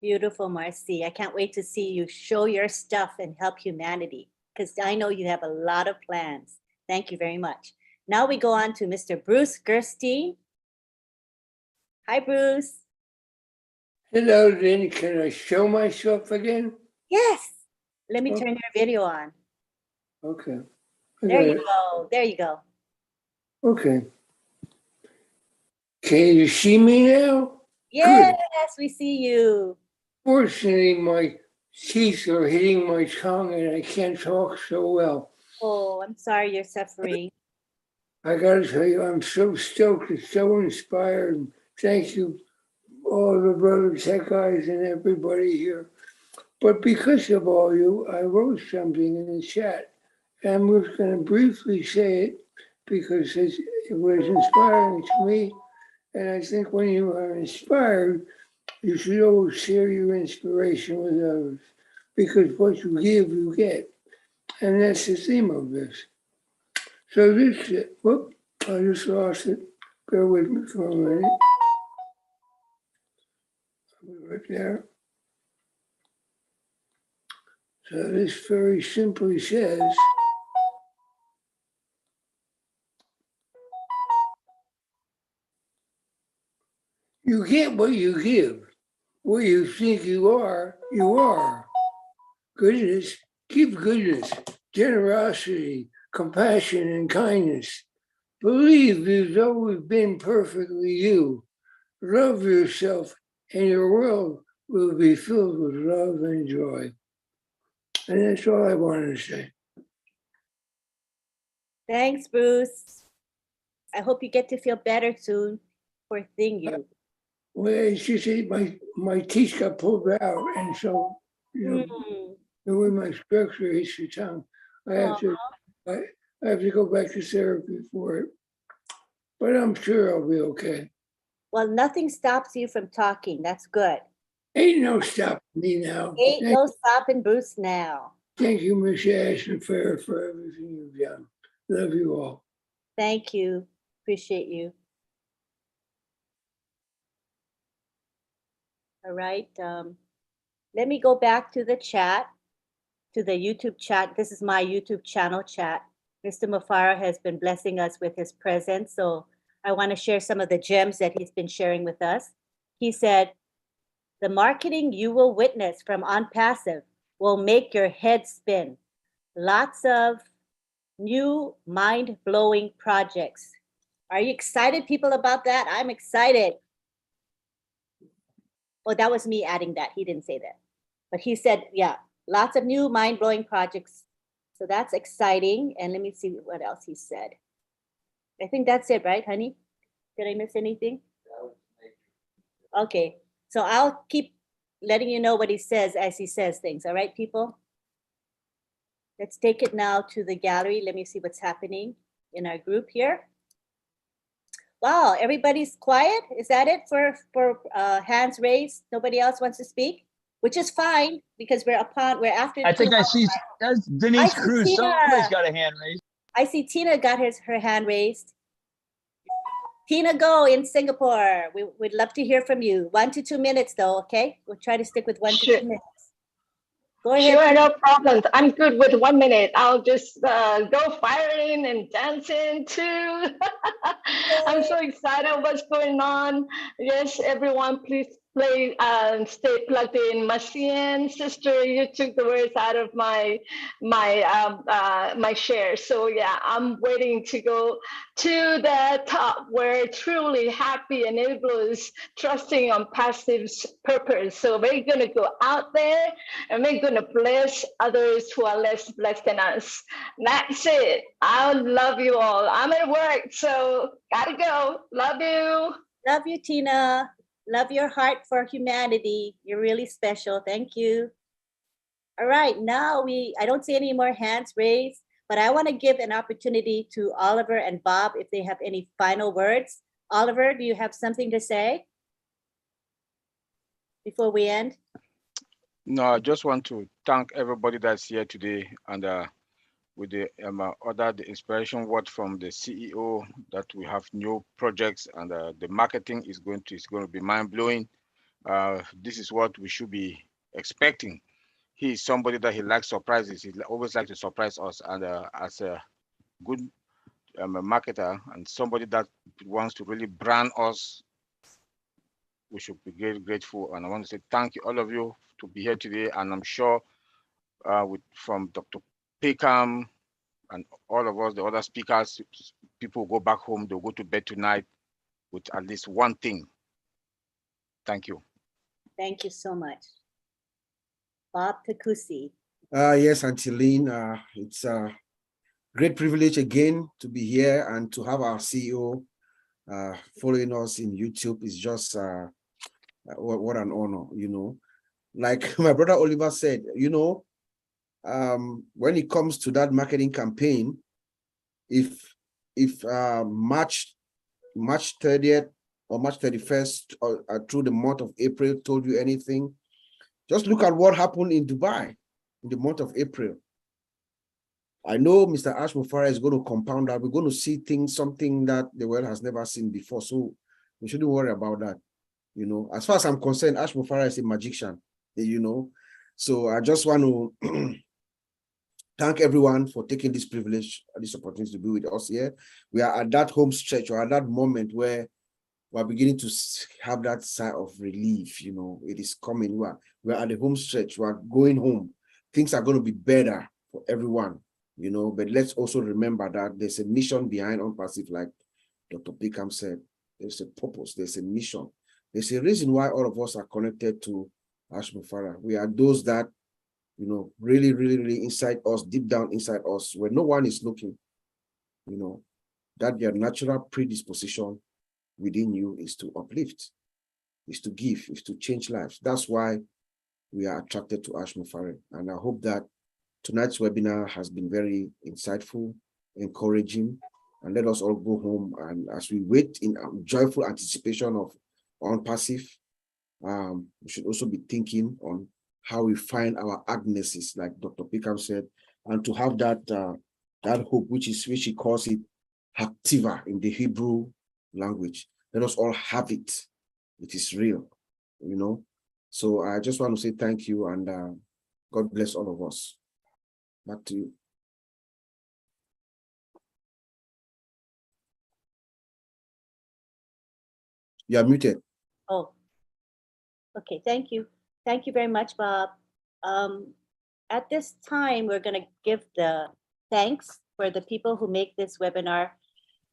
Beautiful, Marcy. I can't wait to see you show your stuff and help humanity, because I know you have a lot of plans. Thank you very much. Now we go on to Mr. Bruce Gerstein. Hi, Bruce. Hello, Lynn. Can I show myself again? Yes. Let me turn your video on. Okay. There you go. There you go. Okay. Can you see me now? Yes, we see you. Fortunately, my teeth are hitting my tongue and I can't talk so well. Oh, I'm sorry you're suffering. I gotta tell you, I'm so stoked and so inspired. Thank you, all the Brother Tech guys and everybody here. But because of all you, I wrote something in the chat. And I'm just gonna briefly say it because it was inspiring to me. And I think when you are inspired, you should always share your inspiration with others because what you give, you get. And that's the theme of this. So this, whoop, I just lost it. Bear with me for a minute. Right there. So this very simply says, you get what you give. What you think you are, you are. Goodness, give goodness, generosity, compassion, and kindness. Believe you've always been perfectly you. Love yourself, and your world will be filled with love and joy. And that's all I wanted to say. Thanks, Bruce. I hope you get to feel better soon. Poor thing, you. Well, it's just that my teeth got pulled out, and so, you know, Mm. the way my structure is the tongue, I have to go back to therapy for it. But I'm sure I'll be okay. Well, nothing stops you from talking. That's good. Ain't no stopping me now. Ain't no stopping Bruce now. Thank you, Miss Ashton Fair, for everything you've done. Love you all. Thank you. Appreciate you. All right. Let me go back to the chat, to the YouTube chat. This is my YouTube channel chat. Mr. Mufara has been blessing us with his presence. So I want to share some of the gems that he's been sharing with us. He said, the marketing you will witness from OnPassive will make your head spin. Lots of new mind-blowing projects. Are you excited, people, about that? I'm excited. Oh, that was me adding that. He didn't say that. But he said, yeah, lots of new mind-blowing projects. So that's exciting. And let me see what else he said. I think that's it, right, honey? Did I miss anything? Okay, so I'll keep letting you know what he says as he says things. All right, people? Let's take it now to the gallery. Let me see what's happening in our group here. Wow, everybody's quiet. Is that it for hands raised? Nobody else wants to speak, which is fine because we're after. I think I see that's Denise Cruz. Tina. Somebody's got a hand raised. I see Tina got her hand raised. Tina Go in Singapore. We'd love to hear from you. 1 to 2 minutes though, okay? We'll try to stick with 1 to 2 minutes. Go ahead. Sure, no problem. I'm good with 1 minute. I'll just go firing and dancing too. I'm so excited what's going on. Yes, everyone, please play stay plugged in. Masian, sister, you took the words out of my share. So yeah, I'm waiting to go to the top where truly happy enablers trusting on passive's purpose. So we're gonna go out there and we're gonna bless others who are less blessed than us. That's it. I love you all. I'm at work, so gotta go. Love you. Love you, Tina. Love your heart for humanity. You're really special. Thank you. All right, now I don't see any more hands raised, but I want to give an opportunity to Oliver and Bob if they have any final words. Oliver, do you have something to say before we end? No, I just want to thank everybody that's here today, and with the the inspiration word from the CEO that we have new projects, and the marketing is going to be mind-blowing. This is what we should be expecting. He is somebody that he likes surprises. He always likes to surprise us, and as a good marketer and somebody that wants to really brand us, we should be very grateful. And I want to say thank you, all of you, to be here today. And I'm sure from Dr. Peckham and all of us, the other speakers, people go back home, they'll go to bed tonight with at least one thing. Thank you. Thank you so much. Bob Takusi. Yes, Auntie Lynn, it's a great privilege again to be here and to have our CEO following us in YouTube. Is just what an honor, you know. Like my brother Oliver said, you know, when it comes to that marketing campaign, if March 30th or March 31st or through the month of April told you anything, just look at what happened in Dubai in the month of April. I know Mr. Ash Mufareh is going to compound that. We're going to see something that the world has never seen before. So we shouldn't worry about that. You know, as far as I'm concerned, Ash Mufareh is a magician, you know. So I just want to thank everyone for taking this privilege, this opportunity to be with us here. We are at that home stretch or at that moment where we're beginning to have that sigh of relief. You know, it is coming. We're at the home stretch. We're going home. Things are going to be better for everyone, you know, but let's also remember that there's a mission behind OnPassive, like Dr. Pickham said. There's a purpose, there's a mission. There's a reason why all of us are connected to Ash Mufareh. We are those that, you know, really, really, really inside us, deep down inside us, where no one is looking, you know, that their natural predisposition within you is to uplift, is to give, is to change lives. That's why we are attracted to Ash Mufareh. And I hope that tonight's webinar has been very insightful, encouraging, and let us all go home. And as we wait in joyful anticipation of OnPassive, we should also be thinking on how we find our Agneses, like Dr. Pickham said, and to have that that hope, which he calls it Haktiva in the Hebrew language. Let us all have it. It is real, you know. So I just want to say thank you, and God bless all of us. Back to you. You are muted. Oh, okay. Thank you. Thank you very much, Bob. At this time, we're going to give the thanks for the people who make this webinar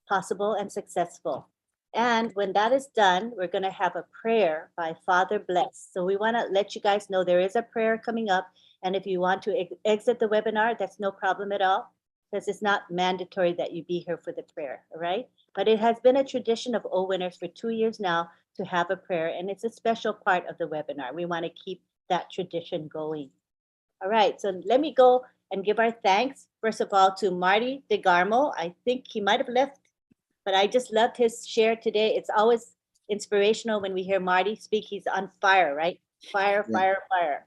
possible and successful. And when that is done, we're going to have a prayer by Father Bless. So we want to let you guys know there is a prayer coming up. And if you want to exit the webinar, that's no problem at all, because it's not mandatory that you be here for the prayer, all right? But it has been a tradition of O Winners for 2 years now to have a prayer, and it's a special part of the webinar. We want to keep that tradition going. All right, so let me go and give our thanks, first of all, to Marty DeGarmo. I think he might have left, but I just loved his share today. It's always inspirational when we hear Marty speak. He's on fire, right? Fire, fire, fire.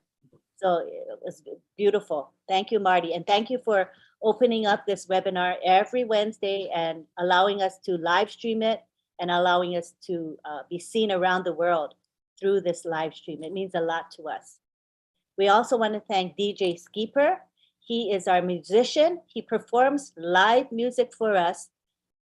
So it was beautiful. Thank you, Marty. And thank you for opening up this webinar every Wednesday and allowing us to live stream it and allowing us to be seen around the world through this live stream. It means a lot to us. We also want to thank DJ Skeeper. He is our musician. He performs live music for us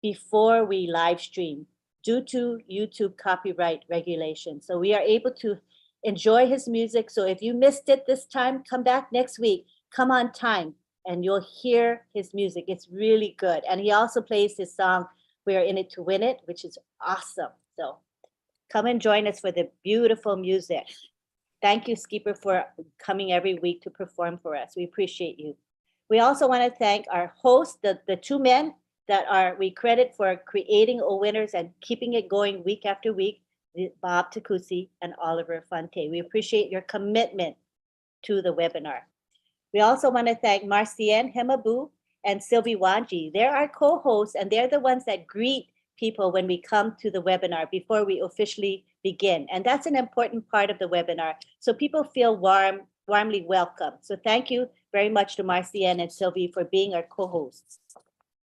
before we live stream due to YouTube copyright regulations. So we are able to enjoy his music. So if you missed it this time, come back next week, come on time, and you'll hear his music. It's really good. And he also plays his song, We're in It to Win It, which is awesome. So come and join us for the beautiful music. Thank you, Skeeper, for coming every week to perform for us. We appreciate you. We also want to thank our hosts, the two men that we credit for creating O Winners and keeping it going week after week, Bob Takusi and Oliver Fonte. We appreciate your commitment to the webinar. We also want to thank Marcienne Hemabu and Sylvie Wanji. They're our co-hosts, and they're the ones that greet people when we come to the webinar before we officially begin. And that's an important part of the webinar, so people feel warmly welcome. So thank you very much to Marcienne and Sylvie for being our co-hosts.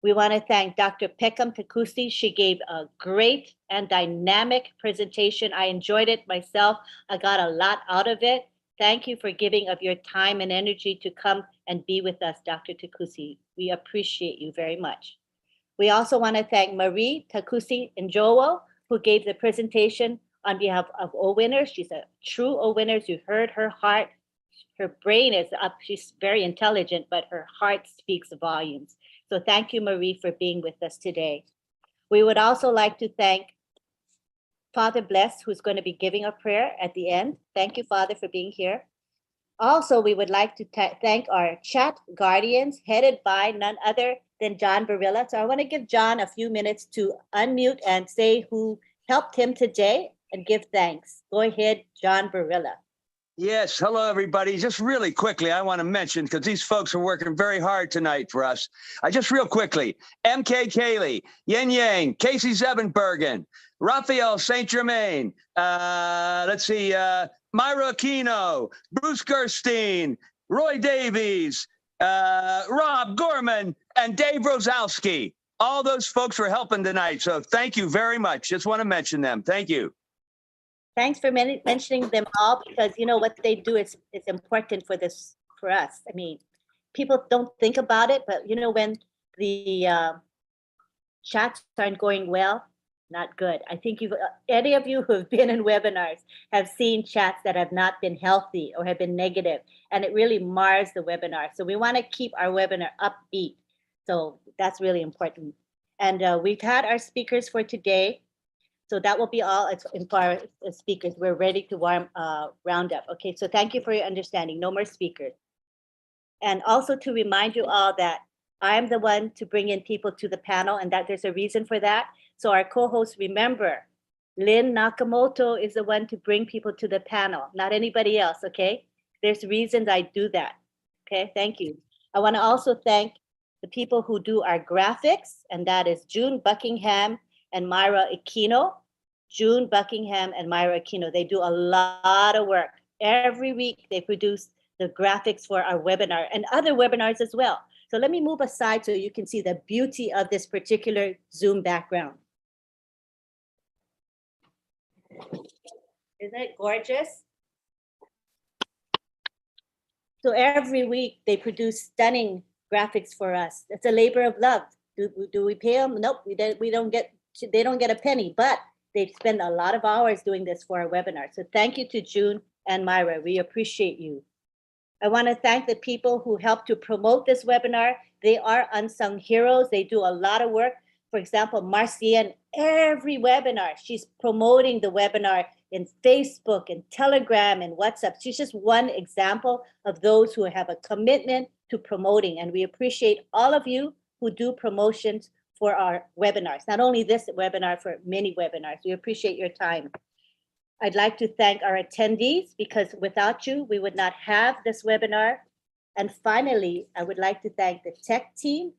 We want to thank Dr. Peckham Takusi. She gave a great and dynamic presentation. I enjoyed it myself. I got a lot out of it. Thank you for giving of your time and energy to come and be with us, Dr. Takusi. We appreciate you very much. We also want to thank Marie Takusi Njowo, who gave the presentation on behalf of O Winners. She's a true O Winners. You heard her heart. Her brain is up. She's very intelligent, but her heart speaks volumes. So thank you, Marie, for being with us today. We would also like to thank Father Bless, who's going to be giving a prayer at the end. Thank you, Father, for being here. Also, we would like to thank our chat guardians, headed by none other than John Barilla. So I want to give John a few minutes to unmute and say who helped him today and give thanks. Go ahead, John Barilla. Yes, hello, everybody. Just really quickly, I want to mention, because these folks are working very hard tonight for us. Just real quickly, M.K. Cayley, Yin Yang, Casey Zevenbergen, Raphael St. Germain, let's see, Myra Aquino, Bruce Gerstein, Roy Davies, Rob Gorman, and Dave Rosalski. All those folks were helping tonight. So thank you very much. Just want to mention them. Thank you. Thanks for mentioning them all, because you know what they do is important for us. I mean, people don't think about it, but you know, when the chats aren't going well, not good. I think any of you who have been in webinars have seen chats that have not been healthy or have been negative, and it really mars the webinar. So we want to keep our webinar upbeat. So that's really important. And we've had our speakers for today. So that will be all as far as speakers. We're ready to round up. Okay, so thank you for your understanding. No more speakers. And also to remind you all that I'm the one to bring in people to the panel, and that there's a reason for that. So our co-hosts, remember, Lynn Nakamoto is the one to bring people to the panel, not anybody else, okay? There's reasons I do that, okay? Thank you. I wanna also thank the people who do our graphics, and that is June Buckingham and Myra Aquino. June Buckingham and Myra Aquino, they do a lot of work. Every week they produce the graphics for our webinar and other webinars as well. So let me move aside so you can see the beauty of this particular Zoom background. Isn't it gorgeous? So every week they produce stunning graphics for us. It's a labor of love. Do we pay them? Nope, we don't get. They don't get a penny, but they spend a lot of hours doing this for our webinar. So thank you to June and Myra. We appreciate you. I want to thank the people who helped to promote this webinar. They are unsung heroes. They do a lot of work. For example, Marcienne, every webinar, she's promoting the webinar in Facebook and Telegram and WhatsApp. She's just one example of those who have a commitment to promoting. And we appreciate all of you who do promotions for our webinars, not only this webinar, for many webinars. We appreciate your time. I'd like to thank our attendees, because without you, we would not have this webinar. And finally, I would like to thank the tech team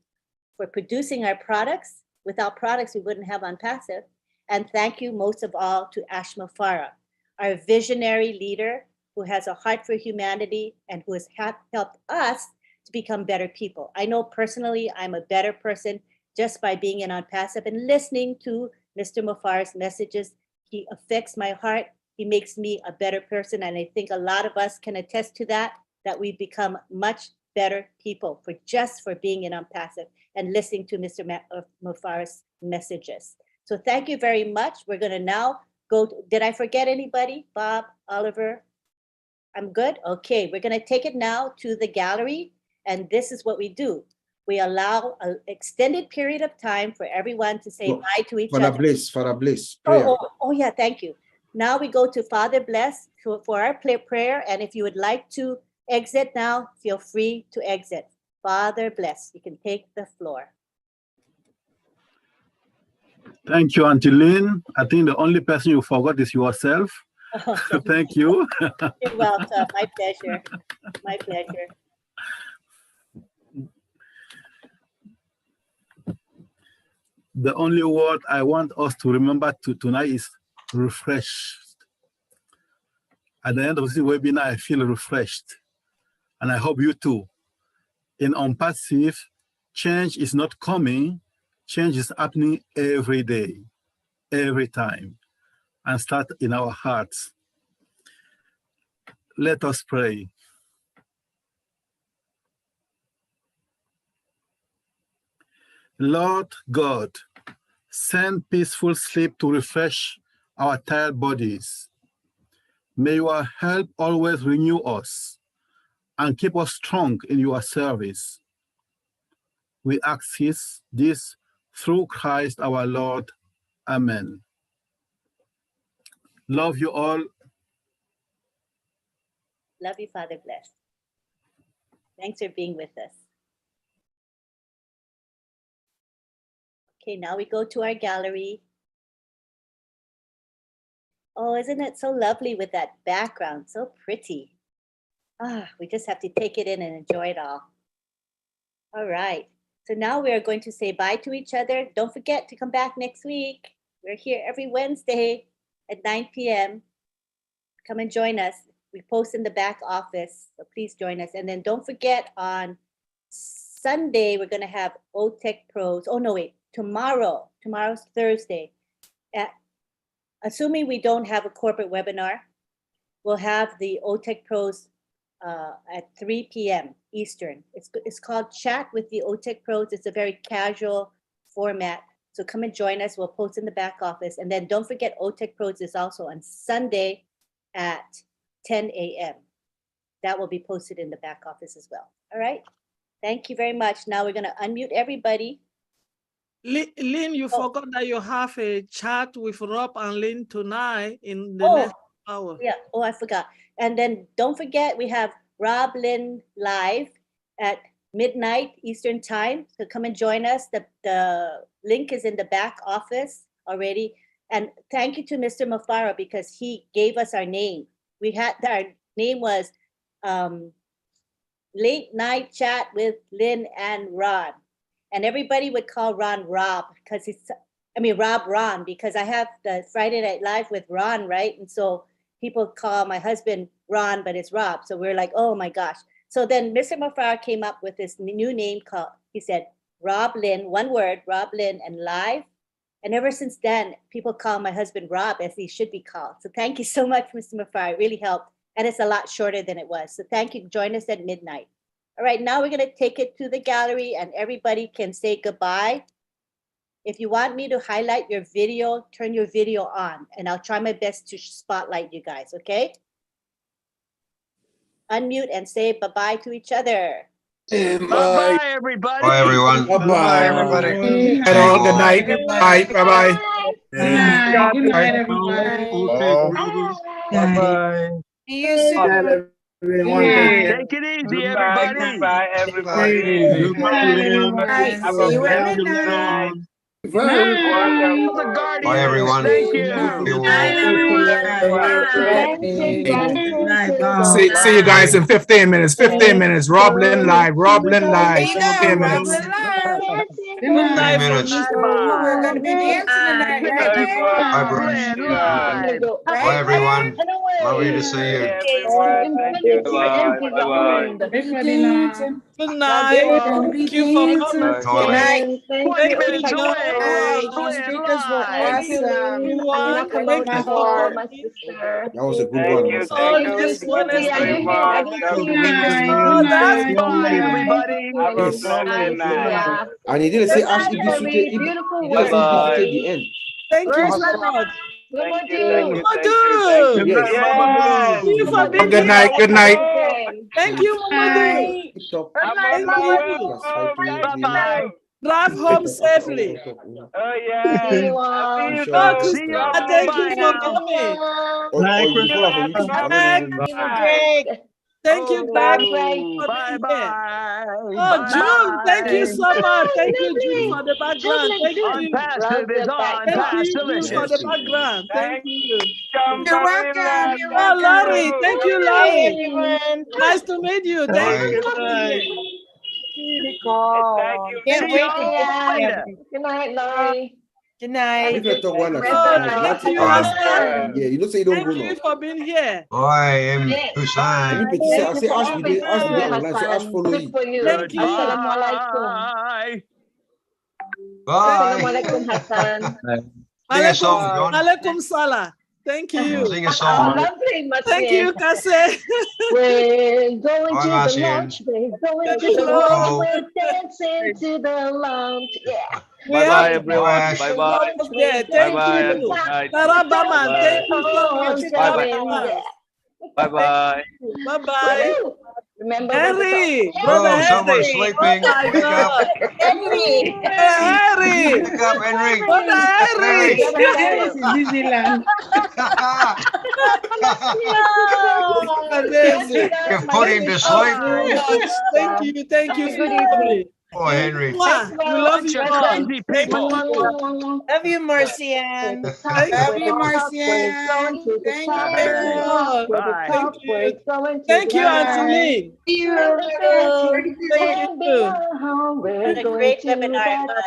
for producing our products. Without products, we wouldn't have OnPassive. And thank you most of all to Ashma Farah, our visionary leader who has a heart for humanity and who has helped us to become better people. I know personally I'm a better person just by being in OnPassive and listening to Mr. Mufar's messages. He affects my heart. He makes me a better person. And I think a lot of us can attest to that we've become much better people for being in OnPassive and listening to Mr. Mufar's messages. So thank you very much. We're gonna now go, did I forget anybody? Bob, Oliver? I'm good? Okay, we're gonna take it now to the gallery. And this is what we do. We allow an extended period of time for everyone to say bye to each other. Father Bliss, prayer. Oh, yeah, thank you. Now we go to Father Bless for our prayer. And if you would like to exit now, feel free to exit. Father Bless, you can take the floor. Thank you, Auntie Lynn. I think the only person you forgot is yourself. Thank you. You're welcome. My pleasure. My pleasure. The only word I want us to remember tonight is refreshed. At the end of this webinar, I feel refreshed. And I hope you too. In OnPassive, change is not coming. Change is happening every day, every time, and start in our hearts. Let us pray. Lord God, send peaceful sleep to refresh our tired bodies. May your help always renew us and keep us strong in your service. We ask this through Christ our Lord. Amen. Love you all. Love you, Father Bless. Thanks for being with us. Okay, now we go to our gallery. Oh, isn't it so lovely with that background? So pretty. We just have to take it in and enjoy it all. All right. So now we are going to say bye to each other. Don't forget to come back next week. We're here every Wednesday at 9 p.m. Come and join us. We post in the back office, so please join us. And then don't forget on Sunday, we're going to have OTEC Pros. Oh, no, wait, tomorrow's Thursday. Assuming we don't have a corporate webinar, we'll have the OTEC Pros at 3 p.m. Eastern. It's called Chat with the OTEC Pros. It's a very casual format. So come and join us. We'll post in the back office. And then don't forget OTEC Pros is also on Sunday at 10 a.m. That will be posted in the back office as well. All right. Thank you very much. Now we're going to unmute everybody. Lynn, you forgot that you have a chat with Rob and Lynn tonight in the next hour. Yeah. Oh, I forgot. And then don't forget, we have Rob Lynn live at midnight Eastern time. So come and join us. The link is in the back office already. And thank you to Mr. Mafara because he gave us our name. Our name was Late Night Chat with Lynn and Ron. And everybody would call Ron Rob because Rob Ron, because I have the Friday Night Live with Ron, right? And so people call my husband Ron, but it's Rob. So we're like, oh my gosh. So then Mr. Mafara came up with this new name called, he said, Rob Lynn, one word, Rob Lynn and Live. And ever since then, people call my husband Rob as he should be called. So thank you so much, Mr. Mafara. It really helped. And it's a lot shorter than it was. So thank you. Join us at midnight. All right, now we're going to take it to the gallery and everybody can say goodbye. If you want me to highlight your video, turn your video on and I'll try my best to spotlight you guys, okay? Unmute and say bye-bye to each other. Bye-bye, everybody. Bye, everyone. Bye-bye, everybody. Hello, good night. Bye. Bye-bye. Good night, everybody. Bye-bye. See you soon. Everyone, Take it easy, everybody. Goodbye, everybody. Goodbye. Have a wonderful night. Bye, everyone. Thank you. See you guys in 15 minutes. 15 minutes. Rob Lynn live. Rob Lynn live. 15 minutes. Good night. We're going to be dancing tonight. Bye, everyone. Lovely to see you. Good night. Thank you for coming. Good night. Speakers were awesome. That was a good one. That's fine, everybody. And he didn't say Ash Ibisute. He didn't say Ibisute at the end. Thank you so much. Thank you. Good night. Good night. Thank you, Mamadou. Bye-bye. Drive home safely. Oh, yeah. Thank you for coming. Thank you, back. Bye-bye. Oh, June, thank you so much. Thank you, June, for the background. Thank you. Passive is on. Thank you, June, for the background. Thank you. You're welcome. Oh, Larry. Thank you, Larry. Nice to meet you. Thank you. Can't wait to get Good night, Laurie. Good night. If you talk one of Thank you, Hassan. yeah, you don't say you don't go Thank you now. for being here. I am Hussein. I say Ash be there, Ash be there online, so Ash follow you. Thank you. Bye. Bye. Assalamualaikum, Hassan. Sing a song, John. Alaikum salam. Thank you. Sing a song. Thank you, Kase. We're going to the Marcian. lounge. We're going to the lounge. We're dancing to the lounge. Yeah. Bye-bye, everyone. Bye-bye. Yeah, thank you. Tarabaman, thank you so much. Bye-bye. Bye-bye. Bye-bye. Remember Henry, Webinar. brother Oh, someone's Henry. sleeping. Oh my Wake up. God. Henry. Brother Henry. Wake up, Henry. Brother Henry. Yes, in Disneyland. Amazing. You put him to sleep. Thank you. Thank you. Good evening. Boy, Henry. Mwah. We love you Bunch of all. crazy people. Love you, Marcian. Thank Love you. you, Marcian. Thank you. Bye. Thank you, Auntie Bye. Lee. Thank you. What a great webinar it was.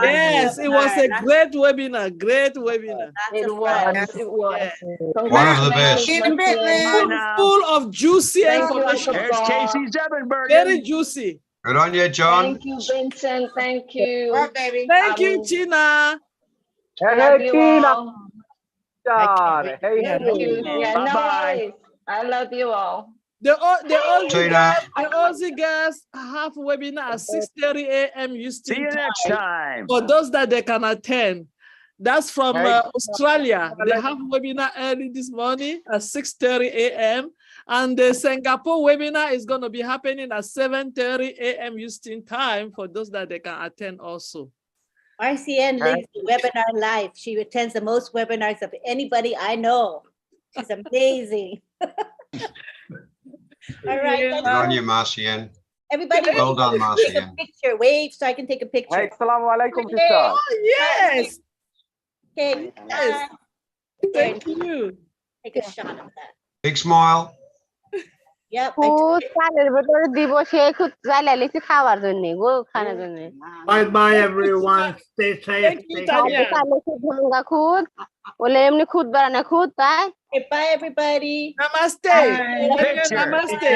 Yes, it was a great webinar. Great webinar. Lots of fun. It was. Yeah. One of the best. See you in a bit, Lynn. Full of juicy Thank you, information. Uncle There's Bob. Casey Zevenbergen. Very juicy. Good on you, John. Thank you, Vincent. Thank you. What, baby? Thank you, Tina. Love you all. Hey, Thank you. Yeah, no Bye-bye. worries. I love you all. The Aussie Tina. guys, have webinar at 6:30 a.m. See Houston you next time. for those that they can attend. That's from Australia. They have webinar early this morning at 6:30 a.m. And the Singapore webinar is going to be happening at 7:30 a.m. Houston time for those that they can attend also. RCN links the webinar live. She attends the most webinars of anybody I know. She's amazing. All right. Good on you, Marcian. Everybody, Well done, take a Marcian. picture. Wave so I can take a picture. Assalamualaikum, Okay. sister. Oh, yes. Okay. Yes. Thank you. Take a shot of that. Big smile. Yep. খুদ চালের ভেতরে দিব সে খুদ চাইলে লিখি খাওয়ার জন্য গো খানার জন্য Bye bye, everyone. Stay safe. Thank you, Tanya. চাইলে খুদ ভাঙ্গা খুদ বলে এমনি খুদ বাড়ানো খুদ তাই Okay, bye, everybody. Namaste. Bye. Namaste.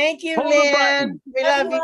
Thank you, Hold the Lynn. button. We love you.